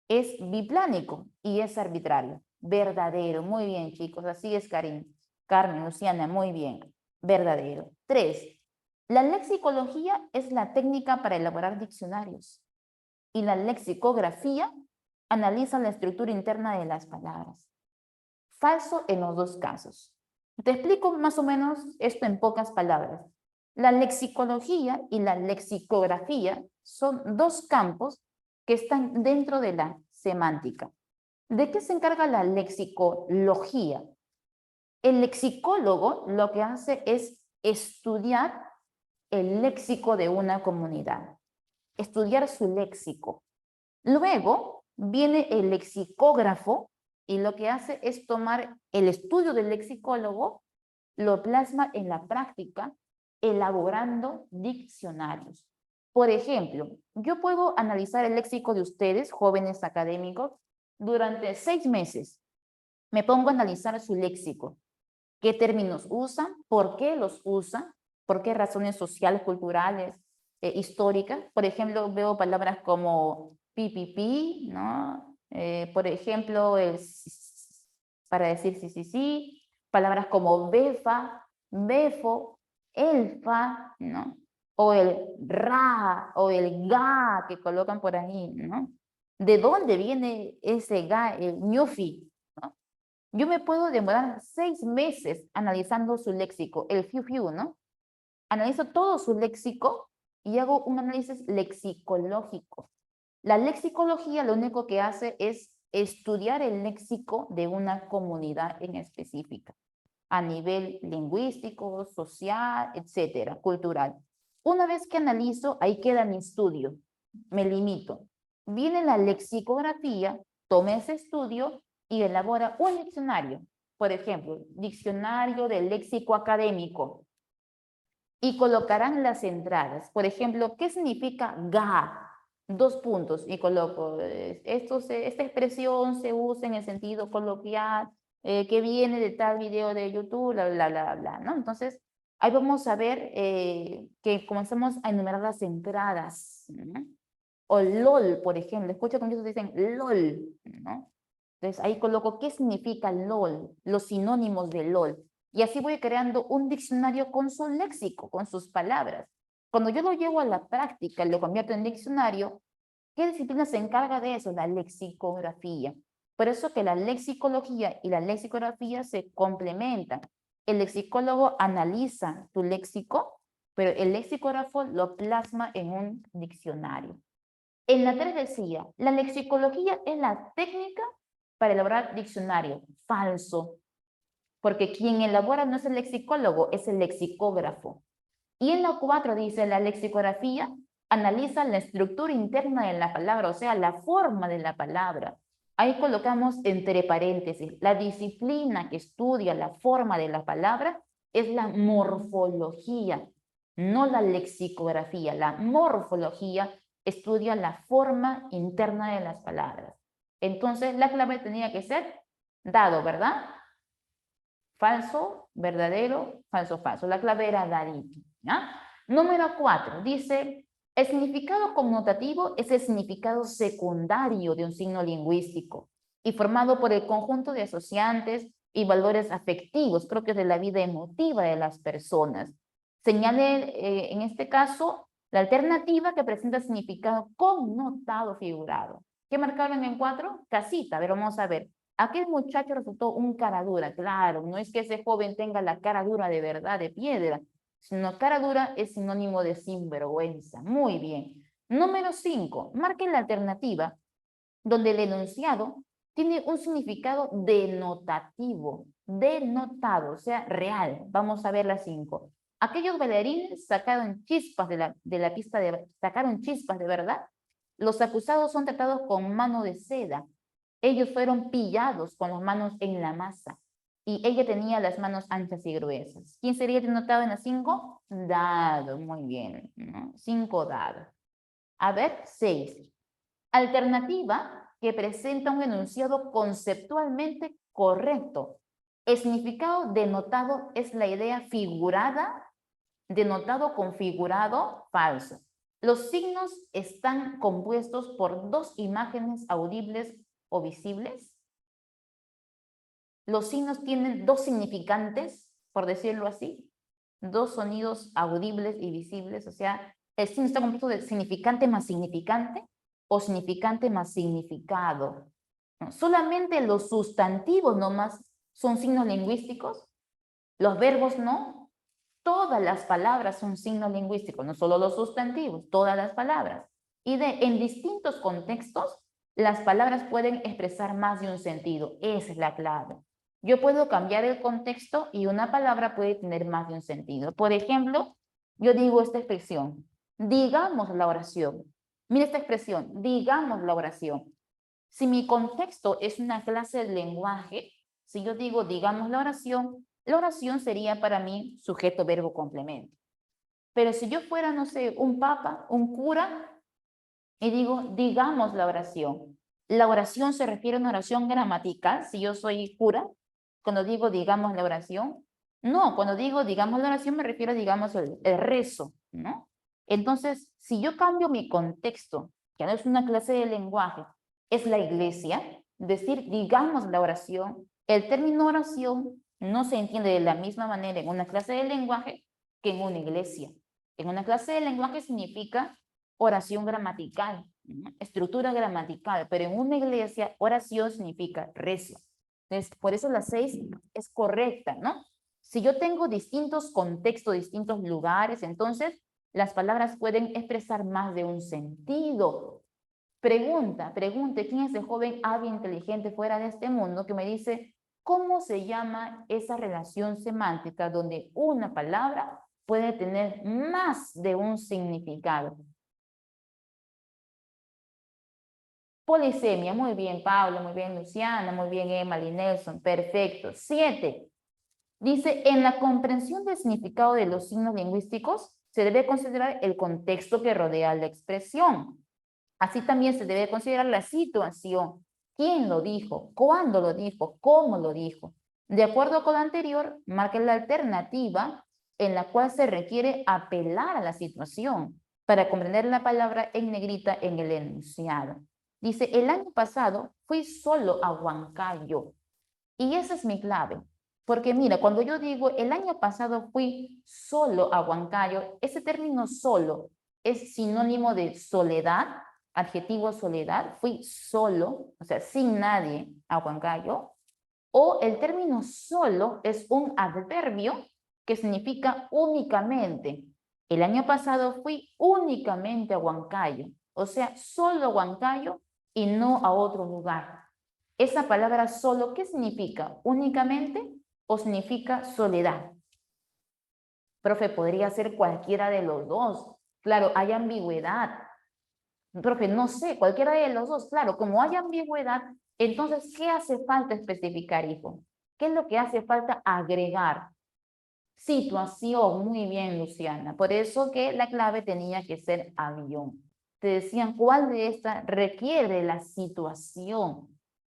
es biplánico y es arbitrario. Verdadero, muy bien, chicos, así es, Carmen, Luciana, muy bien. Verdadero. 3. La lexicología es la técnica para elaborar diccionarios y la lexicografía analiza la estructura interna de las palabras. Falso en los dos casos. Te explico más o menos esto en pocas palabras. La lexicología y la lexicografía son dos campos que están dentro de la semántica. ¿De qué se encarga la lexicología? El lexicólogo lo que hace es estudiar el léxico de una comunidad, estudiar su léxico. Luego viene el lexicógrafo y lo que hace es tomar el estudio del lexicólogo, lo plasma en la práctica, elaborando diccionarios. Por ejemplo, yo puedo analizar el léxico de ustedes, jóvenes académicos, durante 6 meses. Me pongo a analizar su léxico. ¿Qué términos usan? ¿Por qué los usan? ¿Por qué razones sociales, culturales, históricas? Por ejemplo, veo palabras como pipipi, ¿no? Por ejemplo, para decir sí, sí, sí. Palabras como befa, befo, elfa, ¿no? O el ra, o el ga que colocan por ahí, ¿no? ¿De dónde viene ese ga, el ñufi? Yo me puedo demorar 6 meses analizando su léxico, el fiu, ¿no? Analizo todo su léxico y hago un análisis lexicológico. La lexicología lo único que hace es estudiar el léxico de una comunidad en específica, a nivel lingüístico, social, etcétera, cultural. Una vez que analizo, ahí queda mi estudio, me limito. Viene la lexicografía, toma ese estudio y elabora un diccionario. Por ejemplo, diccionario del léxico académico. Y colocarán las entradas. Por ejemplo, ¿qué significa ga? 2 puntos y coloco, esta expresión se usa en el sentido coloquial, que viene de tal video de YouTube, bla, bla, bla, bla, ¿no? Entonces, ahí vamos a ver que comenzamos a enumerar las entradas, ¿no? O LOL, por ejemplo, escucho que muchos dicen LOL, ¿no? Entonces, ahí coloco qué significa LOL, los sinónimos de LOL. Y así voy creando un diccionario con su léxico, con sus palabras. Cuando yo lo llevo a la práctica, lo convierto en diccionario, ¿qué disciplina se encarga de eso? La lexicografía. Por eso que la lexicología y la lexicografía se complementan. El lexicólogo analiza tu léxico, pero el lexicógrafo lo plasma en un diccionario. En la 3 decía, la lexicología es la técnica para elaborar diccionario. Falso, porque quien elabora no es el lexicólogo, es el lexicógrafo. Y en la 4 dice, la lexicografía analiza la estructura interna de la palabra, o sea, la forma de la palabra. Ahí colocamos entre paréntesis, la disciplina que estudia la forma de la palabra es la morfología, no la lexicografía. La morfología estudia la forma interna de las palabras. Entonces, la clave tenía que ser dado, ¿verdad? Falso, verdadero, falso, falso. La clave era dadito, ¿ya? Número 4, dice, el significado connotativo es el significado secundario de un signo lingüístico y formado por el conjunto de asociantes y valores afectivos propios de la vida emotiva de las personas. Señale, en este caso, la alternativa que presenta significado connotado figurado. ¿Qué marcaron en 4? Casita. A ver, vamos a ver. Aquel muchacho resultó un cara dura. Claro, no es que ese joven tenga la cara dura de verdad, de piedra, sino cara dura es sinónimo de sinvergüenza. Muy bien. Número 5. Marquen la alternativa donde el enunciado tiene un significado denotativo, denotado, o sea, real. Vamos a ver la 5. Aquellos bailarines sacaron chispas de la pista, sacaron chispas de verdad. Los acusados son tratados con mano de seda. Ellos fueron pillados con las manos en la masa. Y ella tenía las manos anchas y gruesas. ¿Quién sería denotado en la 5? Dado, muy bien, ¿no? 5 dado. A ver, 6. Alternativa que presenta un enunciado conceptualmente correcto. El significado denotado es la idea figurada, denotado configurado, falso. Los signos están compuestos por dos imágenes audibles o visibles. Los signos tienen dos significantes, por decirlo así, dos sonidos audibles y visibles, o sea, el signo está compuesto de significante más significante o significante más significado. ¿No? Solamente los sustantivos nomás son signos lingüísticos, los verbos no. Todas las palabras son signos lingüísticos, no solo los sustantivos, todas las palabras. Y en distintos contextos, las palabras pueden expresar más de un sentido. Esa es la clave. Yo puedo cambiar el contexto y una palabra puede tener más de un sentido. Por ejemplo, yo digo esta expresión, digamos la oración. Mira esta expresión, digamos la oración. Si mi contexto es una clase de lenguaje, si yo digo digamos la oración sería para mí sujeto, verbo, complemento. Pero si yo fuera, no sé, un papa, un cura, y digo digamos la oración se refiere a una oración gramatical, si yo soy cura, cuando digo digamos la oración, no, cuando digo digamos la oración me refiero a digamos el rezo, ¿no? Entonces, si yo cambio mi contexto, que no es una clase de lenguaje, es la iglesia, decir digamos la oración, el término oración no se entiende de la misma manera en una clase de lenguaje que en una iglesia. En una clase de lenguaje significa oración gramatical, ¿no? Estructura gramatical, pero en una iglesia oración significa rezo. Entonces, por eso la 6 es correcta, ¿no? Si yo tengo distintos contextos, distintos lugares, entonces las palabras pueden expresar más de un sentido. Pregunte quién es el joven hábil, inteligente fuera de este mundo que me dice cómo se llama esa relación semántica donde una palabra puede tener más de un significado. Polisemia, muy bien Pablo, muy bien Luciana, muy bien Emily Nelson, perfecto. 7. Dice, en la comprensión del significado de los signos lingüísticos se debe considerar el contexto que rodea la expresión. Así también se debe considerar la situación, quién lo dijo, cuándo lo dijo, cómo lo dijo. De acuerdo con lo anterior, marque la alternativa en la cual se requiere apelar a la situación para comprender la palabra en negrita en el enunciado. Dice, el año pasado fui solo a Huancayo. Y esa es mi clave. Porque mira, cuando yo digo el año pasado fui solo a Huancayo, ese término solo es sinónimo de soledad, adjetivo soledad, fui solo, o sea, sin nadie a Huancayo, o el término solo es un adverbio que significa únicamente. El año pasado fui únicamente a Huancayo, o sea, solo a Huancayo y no a otro lugar. Esa palabra solo, ¿qué significa? ¿Únicamente o significa soledad? Profe, podría ser cualquiera de los dos. Claro, hay ambigüedad. Profe, no sé, cualquiera de los dos. Claro, como hay ambigüedad, entonces, ¿qué hace falta especificar, hijo? ¿Qué es lo que hace falta agregar? Situación, muy bien, Luciana. Por eso que la clave tenía que ser avión. Te decían, ¿cuál de estas requiere la situación?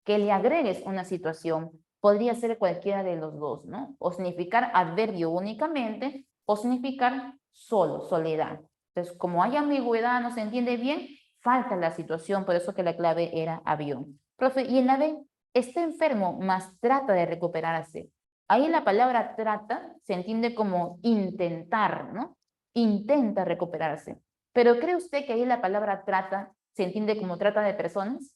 Que le agregues una situación. Podría ser cualquiera de los dos, ¿no? O significar adverbio únicamente, o significar solo, soledad. Entonces, como hay ambigüedad, no se entiende bien, falta la situación, por eso que la clave era avión. Profe, y en la B, está enfermo, más trata de recuperarse. Ahí la palabra trata se entiende como intentar, ¿no? Intenta recuperarse. Pero ¿cree usted que ahí la palabra trata se entiende como trata de personas?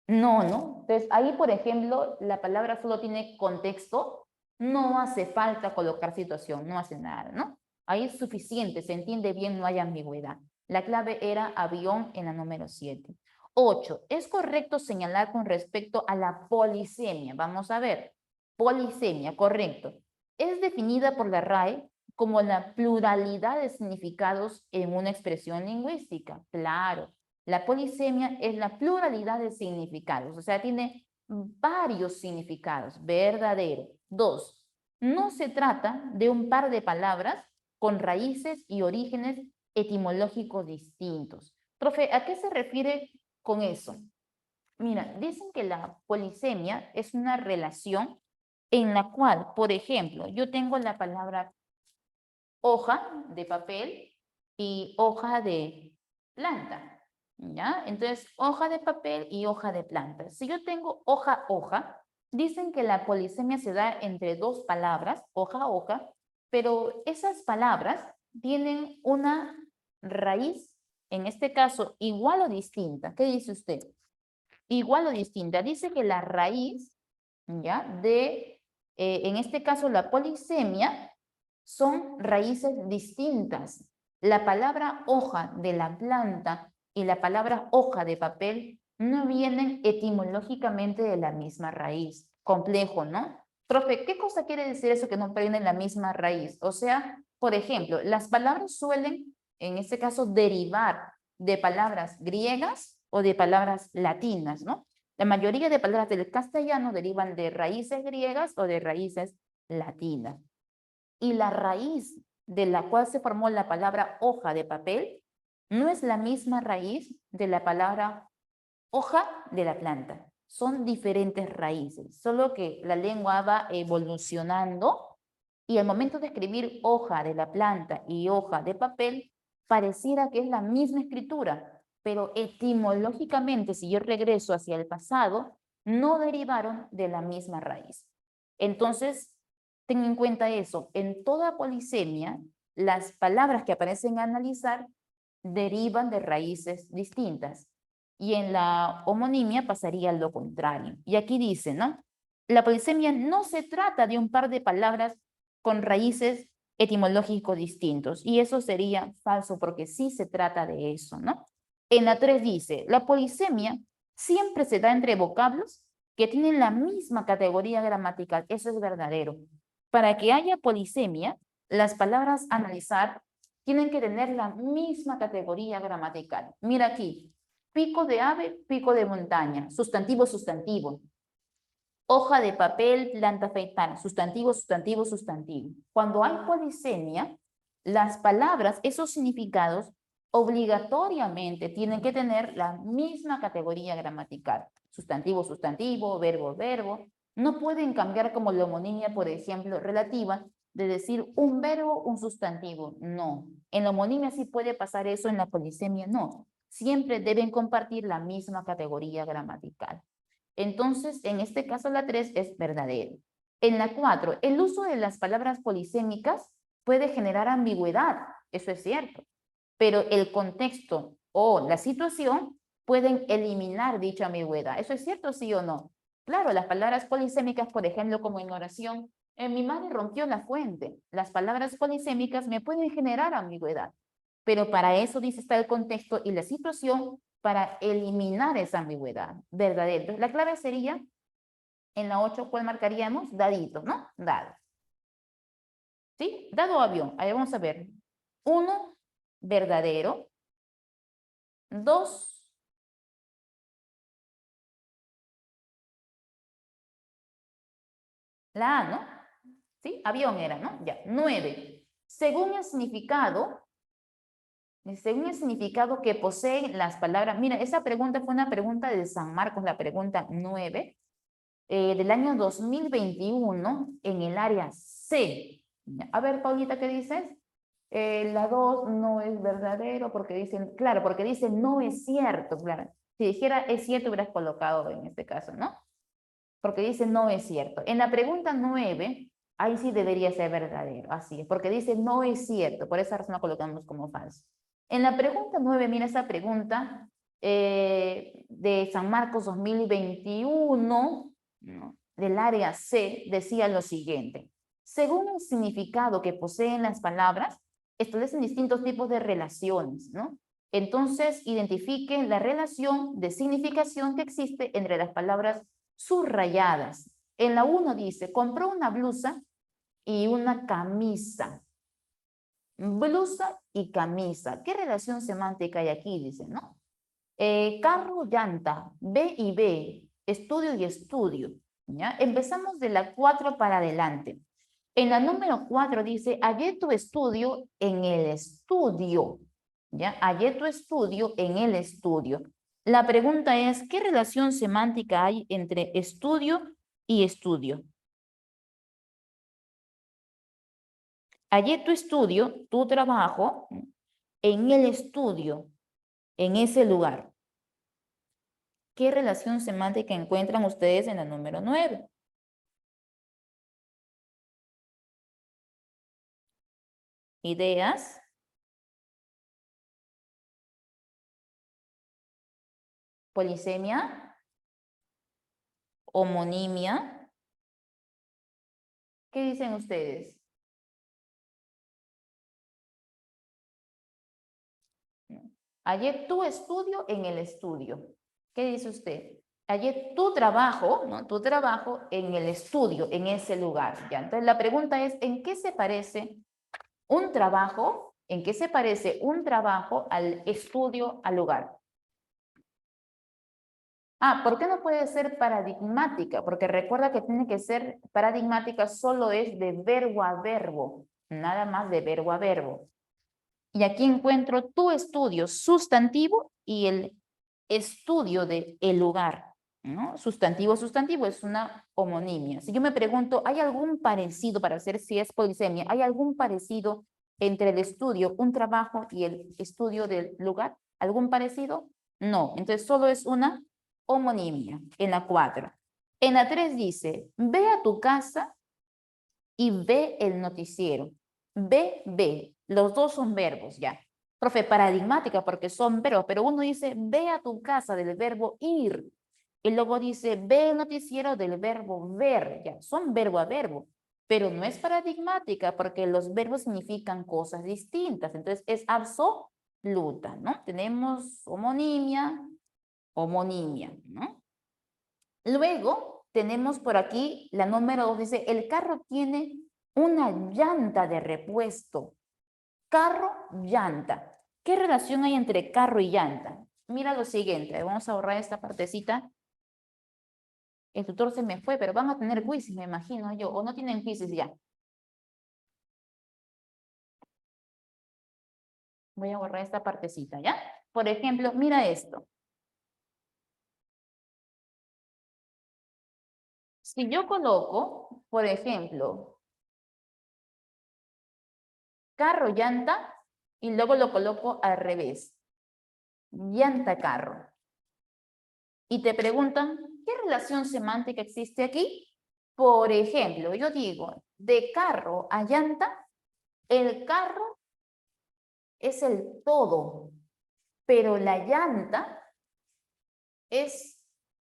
No, ¿no? Entonces, ahí, por ejemplo, la palabra solo tiene contexto, no hace falta colocar situación, no hace nada, ¿no? Ahí es suficiente, se entiende bien, no hay ambigüedad. La clave era avión en la número 7. 8. Es correcto señalar con respecto a la polisemia. Vamos a ver. Polisemia, correcto. Es definida por la RAE como la pluralidad de significados en una expresión lingüística. Claro. La polisemia es la pluralidad de significados, o sea, tiene varios significados, verdadero. 2. No se trata de un par de palabras con raíces y orígenes etimológicos distintos. Profe, ¿a qué se refiere con eso? Mira, dicen que la polisemia es una relación en la cual, por ejemplo, yo tengo la palabra hoja de papel y hoja de planta. ¿Ya? Entonces, hoja de papel y hoja de planta. Si yo tengo hoja, hoja, dicen que la polisemia se da entre dos palabras, hoja, hoja, pero esas palabras tienen una raíz, en este caso, igual o distinta. ¿Qué dice usted? Igual o distinta. Dice que la raíz, ¿ya? En este caso, la polisemia, son raíces distintas. La palabra hoja de la planta y la palabra hoja de papel no vienen etimológicamente de la misma raíz. Complejo, ¿no? Profe, ¿qué cosa quiere decir eso que no provienen de la misma raíz? O sea, por ejemplo, las palabras suelen, en este caso, derivar de palabras griegas o de palabras latinas, ¿no? La mayoría de palabras del castellano derivan de raíces griegas o de raíces latinas. Y la raíz de la cual se formó la palabra hoja de papel no es la misma raíz de la palabra hoja de la planta. Son diferentes raíces, solo que la lengua va evolucionando y al momento de escribir hoja de la planta y hoja de papel, pareciera que es la misma escritura, pero etimológicamente, si yo regreso hacia el pasado, no derivaron de la misma raíz. Entonces, ten en cuenta eso. En toda polisemia, las palabras que aparecen a analizar derivan de raíces distintas. Y en la homonimia pasaría lo contrario. Y aquí dice, ¿no? La polisemia no se trata de un par de palabras con raíces etimológicos distintos. Y eso sería falso porque sí se trata de eso, ¿no? En la 3 dice, la polisemia siempre se da entre vocablos que tienen la misma categoría gramatical. Eso es verdadero. Para que haya polisemia, las palabras a analizar tienen que tener la misma categoría gramatical. Mira aquí, pico de ave, pico de montaña, sustantivo, sustantivo. Hoja de papel, planta afeitar, sustantivo, sustantivo, sustantivo. Cuando hay polisemia, las palabras, esos significados, obligatoriamente tienen que tener la misma categoría gramatical. Sustantivo, sustantivo, verbo, verbo. No pueden cambiar como la homonimia, por ejemplo, relativa, de decir un verbo, un sustantivo. No. En la homonimia sí puede pasar eso, en la polisemia no. Siempre deben compartir la misma categoría gramatical. Entonces, en este caso, la 3 es verdadero. En la 4, el uso de las palabras polisémicas puede generar ambigüedad. Eso es cierto. Pero el contexto o la situación pueden eliminar dicha ambigüedad. ¿Eso es cierto, sí o no? Claro, las palabras polisémicas, por ejemplo, como en oración, mi madre rompió la fuente. Las palabras polisémicas me pueden generar ambigüedad. Pero para eso, dice, está el contexto y la situación para eliminar esa ambigüedad. Verdadero. Entonces, la clave sería, en la 8, ¿cuál marcaríamos? Dadito, ¿no? Dado. ¿Sí? Dado o avión. Ahí vamos a ver. 1, verdadero. 2, la A, ¿no? ¿Sí? Avión era, ¿no? Ya. 9. Según el significado que poseen las palabras. Mira, esa pregunta fue una pregunta de San Marcos, la pregunta 9, del año 2021, en el área C. A ver, Paulita, ¿qué dices? La 2 no es verdadero porque dicen, claro, porque dice no es cierto, claro. Si dijera es cierto, hubieras colocado en este caso, ¿no? Porque dice no es cierto. En la pregunta 9, ahí sí debería ser verdadero, así es, porque dice no es cierto, por esa razón lo colocamos como falso. En la pregunta 9, mira esa pregunta de San Marcos 2021, ¿no?, del área C, decía lo siguiente. Según el significado que poseen las palabras, establecen distintos tipos de relaciones, ¿no? Entonces, identifiquen la relación de significación que existe entre las palabras subrayadas. En la 1 dice, compró una blusa y una camisa. Blusa y camisa. ¿Qué relación semántica hay aquí? Dice, ¿no? Carro, llanta, B y B, estudio y estudio. ¿Ya? Empezamos de la 4 para adelante. En la número 4 dice, hallé tu estudio en el estudio. ¿Ya? Hallé tu estudio en el estudio. La pregunta es, ¿qué relación semántica hay entre estudio y estudio? Hallé tu estudio, tu trabajo, en el estudio, en ese lugar. ¿Qué relación semántica encuentran ustedes en la número 9? ¿Ideas? ¿Polisemia? ¿Homonimia? ¿Qué dicen ustedes? Hallé tu estudio en el estudio. ¿Qué dice usted? Hallé tu trabajo, ¿no? Tu trabajo en el estudio, en ese lugar. ¿Ya? Entonces la pregunta es, ¿en qué se parece un trabajo? ¿En qué se parece un trabajo al estudio, al lugar? Ah, ¿por qué no puede ser paradigmática? Porque recuerda que tiene que ser paradigmática, solo es de verbo a verbo, nada más de verbo a verbo. Y aquí encuentro tu estudio sustantivo y el estudio de el lugar, ¿no? Sustantivo, sustantivo es una homonimia. Si yo me pregunto, ¿hay algún parecido para hacer si es polisemia? ¿Hay algún parecido entre el estudio, un trabajo y el estudio del lugar? ¿Algún parecido? No, entonces solo es una homonimia en la 4. En la 3 dice, ve a tu casa y ve el noticiero. Ve. Los dos son verbos ya. Profe, paradigmática porque son verbos, pero uno dice ve a tu casa del verbo ir. Y luego dice ve el noticiero del verbo ver. Ya, son verbo a verbo. Pero no es paradigmática porque los verbos significan cosas distintas. Entonces es absoluta, ¿no? Tenemos homonimia, ¿no? Luego tenemos por aquí la número 2, dice, el carro tiene una llanta de repuesto. Carro, llanta. ¿Qué relación hay entre carro y llanta? Mira lo siguiente, vamos a borrar esta partecita. El tutor se me fue, pero van a tener quizzes, me imagino yo, o no tienen quizzes ya. Voy a borrar esta partecita, ¿ya? Por ejemplo, mira esto. Si yo coloco, por ejemplo, carro, llanta, y luego lo coloco al revés. Llanta, carro. Y te preguntan, ¿qué relación semántica existe aquí? Por ejemplo, yo digo, de carro a llanta, el carro es el todo, pero la llanta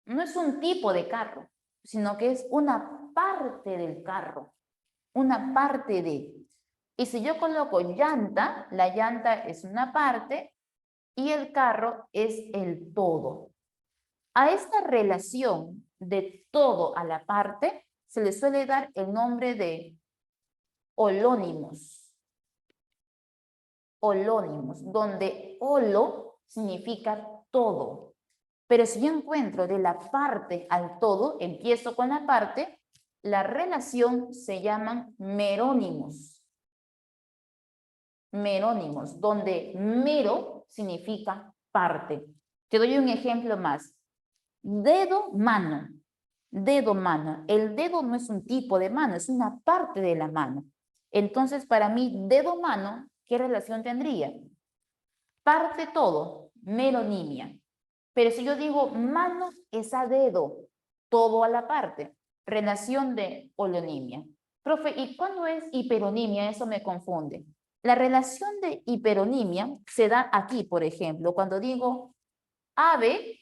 no es un tipo de carro, sino que es una parte del carro, una parte de. Y si yo coloco llanta, la llanta es una parte y el carro es el todo. A esta relación de todo a la parte se le suele dar el nombre de holónimos. Holónimos, donde holo significa todo. Pero si yo encuentro de la parte al todo, empiezo con la parte, la relación se llaman merónimos. Merónimos, donde mero significa parte. Te doy un ejemplo más. Dedo, mano. Dedo, mano. El dedo no es un tipo de mano, es una parte de la mano. Entonces, para mí, dedo, mano, ¿qué relación tendría? Parte todo, meronimia. Pero si yo digo mano es a dedo, todo a la parte, relación de holonimia. Profe, ¿y cuándo es hiperonimia? Eso me confunde. La relación de hiperonimia se da aquí, por ejemplo, cuando digo ave,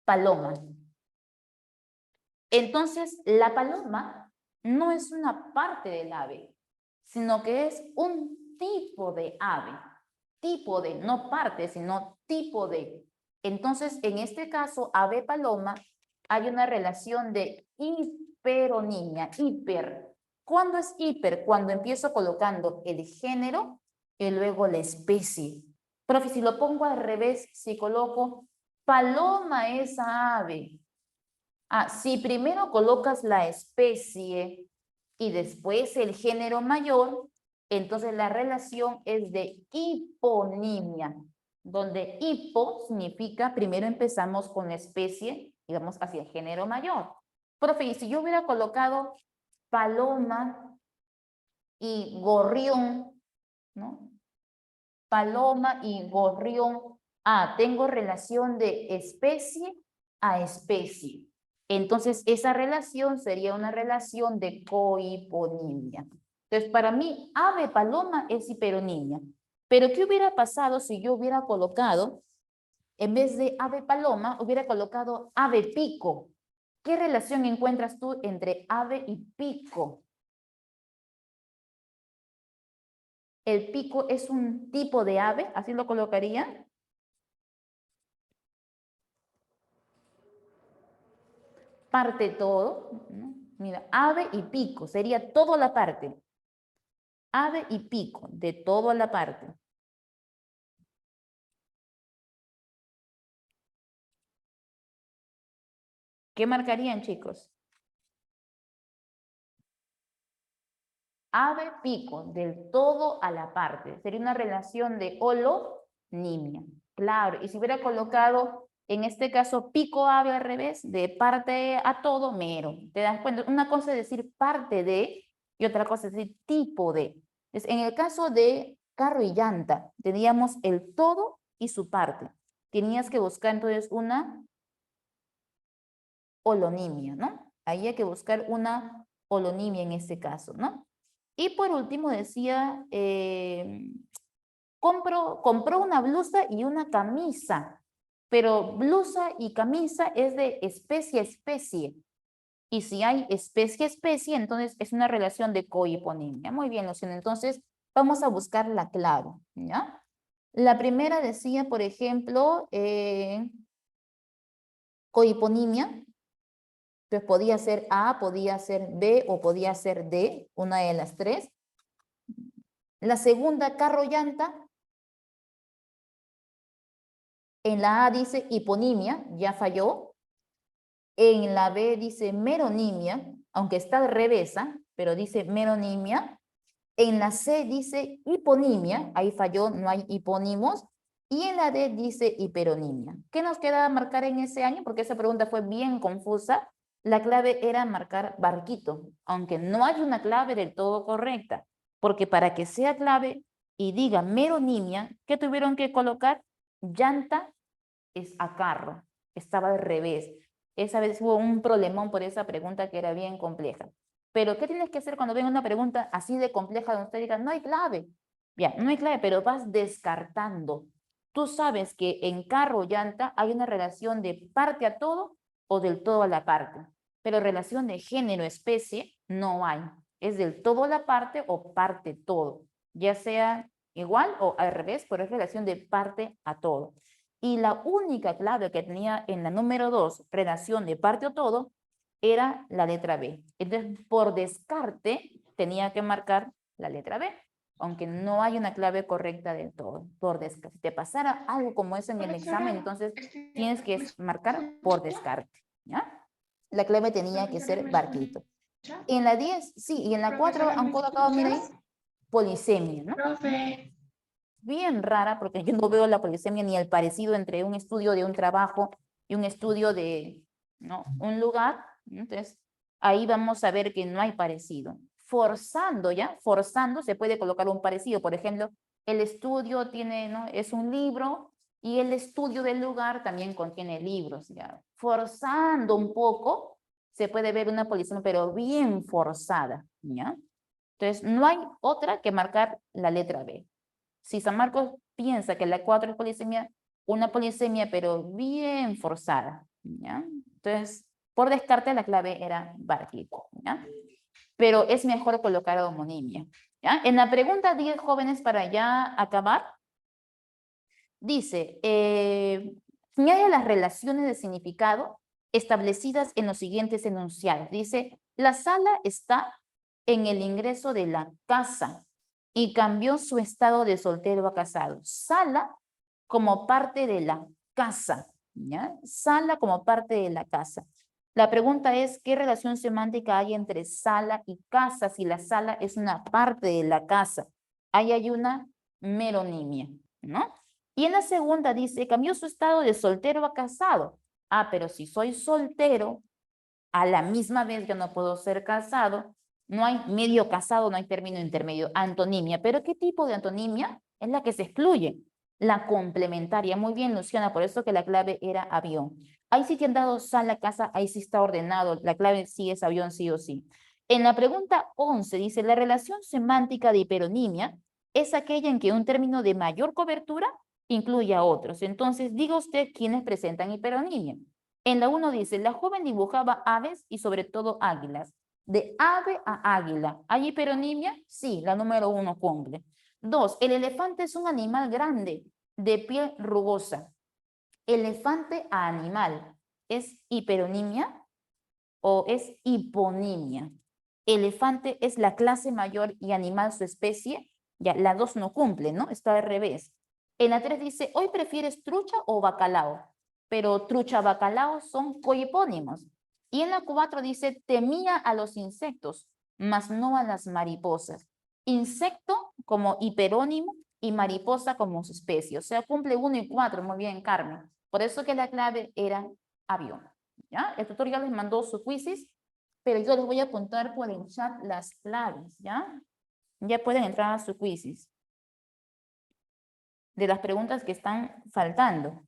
paloma. Entonces, la paloma no es una parte del ave, sino que es un tipo de ave. Tipo de, no parte, sino tipo de. Entonces, en este caso, ave paloma, hay una relación de hiperonimia, hiper. ¿Cuándo es hiper? Cuando empiezo colocando el género y luego la especie. Profe, si lo pongo al revés, si coloco paloma es ave. Si primero colocas la especie y después el género mayor, entonces la relación es de hiponimia, donde hipo significa, primero empezamos con la especie y vamos hacia el género mayor. Profe, y si yo hubiera colocado paloma y gorrión, ¿no? Paloma y gorrión, tengo relación de especie a especie. Entonces, esa relación sería una relación de cohiponimia. Entonces, para mí, ave paloma es hiperonimia. Pero, ¿qué hubiera pasado si yo hubiera colocado, en vez de ave paloma, hubiera colocado ave pico? ¿Qué relación encuentras tú entre ave y pico? El pico es un tipo de ave, así lo colocaría. Parte todo, ¿no? Mira, ave y pico, sería toda la parte. Ave y pico, de toda la parte. ¿Qué marcarían, chicos? Ave, pico, del todo a la parte. Sería una relación de holonimia. Claro, y si hubiera colocado, en este caso, pico ave al revés, de parte a todo, mero. ¿Te das cuenta? Una cosa es decir parte de y otra cosa es decir tipo de. Entonces, en el caso de carro y llanta, teníamos el todo y su parte. Tenías que buscar entonces una holonimia, ¿no? Ahí hay que buscar una holonimia en este caso, ¿no? Y por último decía, compró una blusa y una camisa, pero blusa y camisa es de especie a especie. Y si hay especie a especie, entonces es una relación de cohiponimia. Muy bien, Luciana. Entonces vamos a buscar la clave, ¿ya? La primera decía, por ejemplo, cohiponimia. Entonces podía ser A, podía ser B o podía ser D, una de las tres. La segunda, carro llanta. En la A dice hiponimia, ya falló. En la B dice meronimia, aunque está al revés, pero dice meronimia. En la C dice hiponimia, ahí falló, no hay hipónimos. Y en la D dice hiperonimia. ¿Qué nos queda marcar en ese año? Porque esa pregunta fue bien confusa. La clave era marcar barquito, aunque no hay una clave del todo correcta. Porque para que sea clave y diga meronimia, ¿qué tuvieron que colocar? Llanta es a carro, estaba al revés. esa vez hubo un problemón por esa pregunta que era bien compleja. Pero, ¿qué tienes que hacer cuando venga una pregunta así de compleja donde usted diga, no hay clave? Ya, no hay clave, pero vas descartando. Tú sabes que en carro o llanta hay una relación de parte a todo o del todo a la parte. Pero relación de género-especie no hay. Es del todo a la parte o parte todo. Ya sea igual o al revés, pero es relación de parte a todo. Y la única clave que tenía en la número 2, relación de parte o todo, era la letra B. Entonces, por descarte, tenía que marcar la letra B, aunque no hay una clave correcta del todo. Por descarte. Si te pasara algo como eso en el examen, entonces tienes que marcar por descarte, ¿ya? La clave tenía que ser barquito. En la 10, sí, y en la 4 han colocado, mira ahí, polisemia, ¿no? Profe. Bien rara, porque yo no veo la polisemia ni el parecido entre un estudio de un trabajo y un estudio de, ¿no?, un lugar. Entonces, ahí vamos a ver que no hay parecido. Forzando, ¿ya? Forzando se puede colocar un parecido. Por ejemplo, el estudio tiene, ¿no?, es un libro y el estudio del lugar también contiene libros, ¿ya? Forzando un poco, se puede ver una polisemia, pero bien forzada, ¿ya? Entonces, no hay otra que marcar la letra B. Si San Marcos piensa que la 4 es polisemia, una polisemia pero bien forzada, ¿ya? Entonces, por descarte la clave era barquito, ¿ya? Pero es mejor colocar homonimia, ¿ya? En la pregunta 10, jóvenes, para ya acabar, dice, señala las relaciones de significado establecidas en los siguientes enunciados. Dice, la sala está en el ingreso de la casa y cambió su estado de soltero a casado. Sala como parte de la casa, ¿ya? Sala como parte de la casa. La pregunta es, ¿qué relación semántica hay entre sala y casa si la sala es una parte de la casa? Ahí hay una meronimia, ¿no? Y en la segunda dice, cambió su estado de soltero a casado. Ah, pero si soy soltero, a la misma vez yo no puedo ser casado. No hay medio casado, no hay término intermedio. Antonimia. ¿Pero qué tipo de antonimia? Es la que se excluye. La complementaria. Muy bien, Luciana, por eso que la clave era avión. Ahí sí te han dado sala, casa, ahí sí está ordenado. La clave sí es avión, sí o sí. En la pregunta 11 dice, la relación semántica de hiperonimia es aquella en que un término de mayor cobertura incluye a otros. Entonces, diga usted quiénes presentan hiperonimia. En la 1 dice, la joven dibujaba aves y sobre todo águilas. De ave a águila. ¿Hay hiperonimia? Sí, la número 1 cumple. 2, el elefante es un animal grande, de piel rugosa. Elefante a animal. ¿Es hiperonimia o es hiponimia? Elefante es la clase mayor y animal su especie. Ya, la 2 no cumple, ¿no? Está al revés. En la 3 dice, ¿hoy prefieres trucha o bacalao? Pero trucha, bacalao son cohipónimos. Y en la 4 dice, temía a los insectos, mas no a las mariposas. Insecto como hiperónimo y mariposa como su especie. O sea, cumple 1 y 4. Muy bien, Carmen. Por eso que la clave era avión. ¿Ya? El tutor ya les mandó su quizzes, pero yo les voy a apuntar por el chat las claves, ¿ya? Ya pueden entrar a su quizzes de las preguntas que están faltando.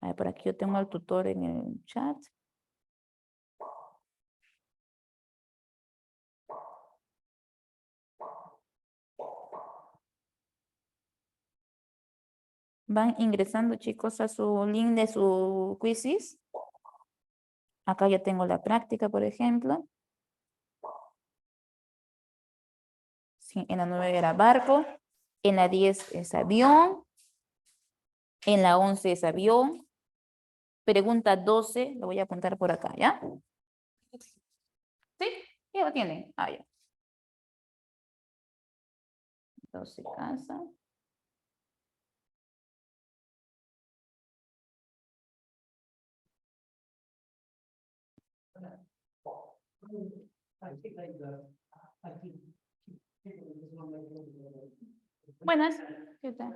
A ver, por aquí yo tengo al tutor en el chat. Van ingresando, chicos, a su link de su quizzes. Acá ya tengo la práctica, por ejemplo. Sí, en la 9 era barco. En la 10 es avión. En la 11 es avión. Pregunta 12, lo voy a apuntar por acá, ¿ya? ¿Sí? Ya lo tienen. Ah, ya. 12 casa. Buenas. ¿Qué tal?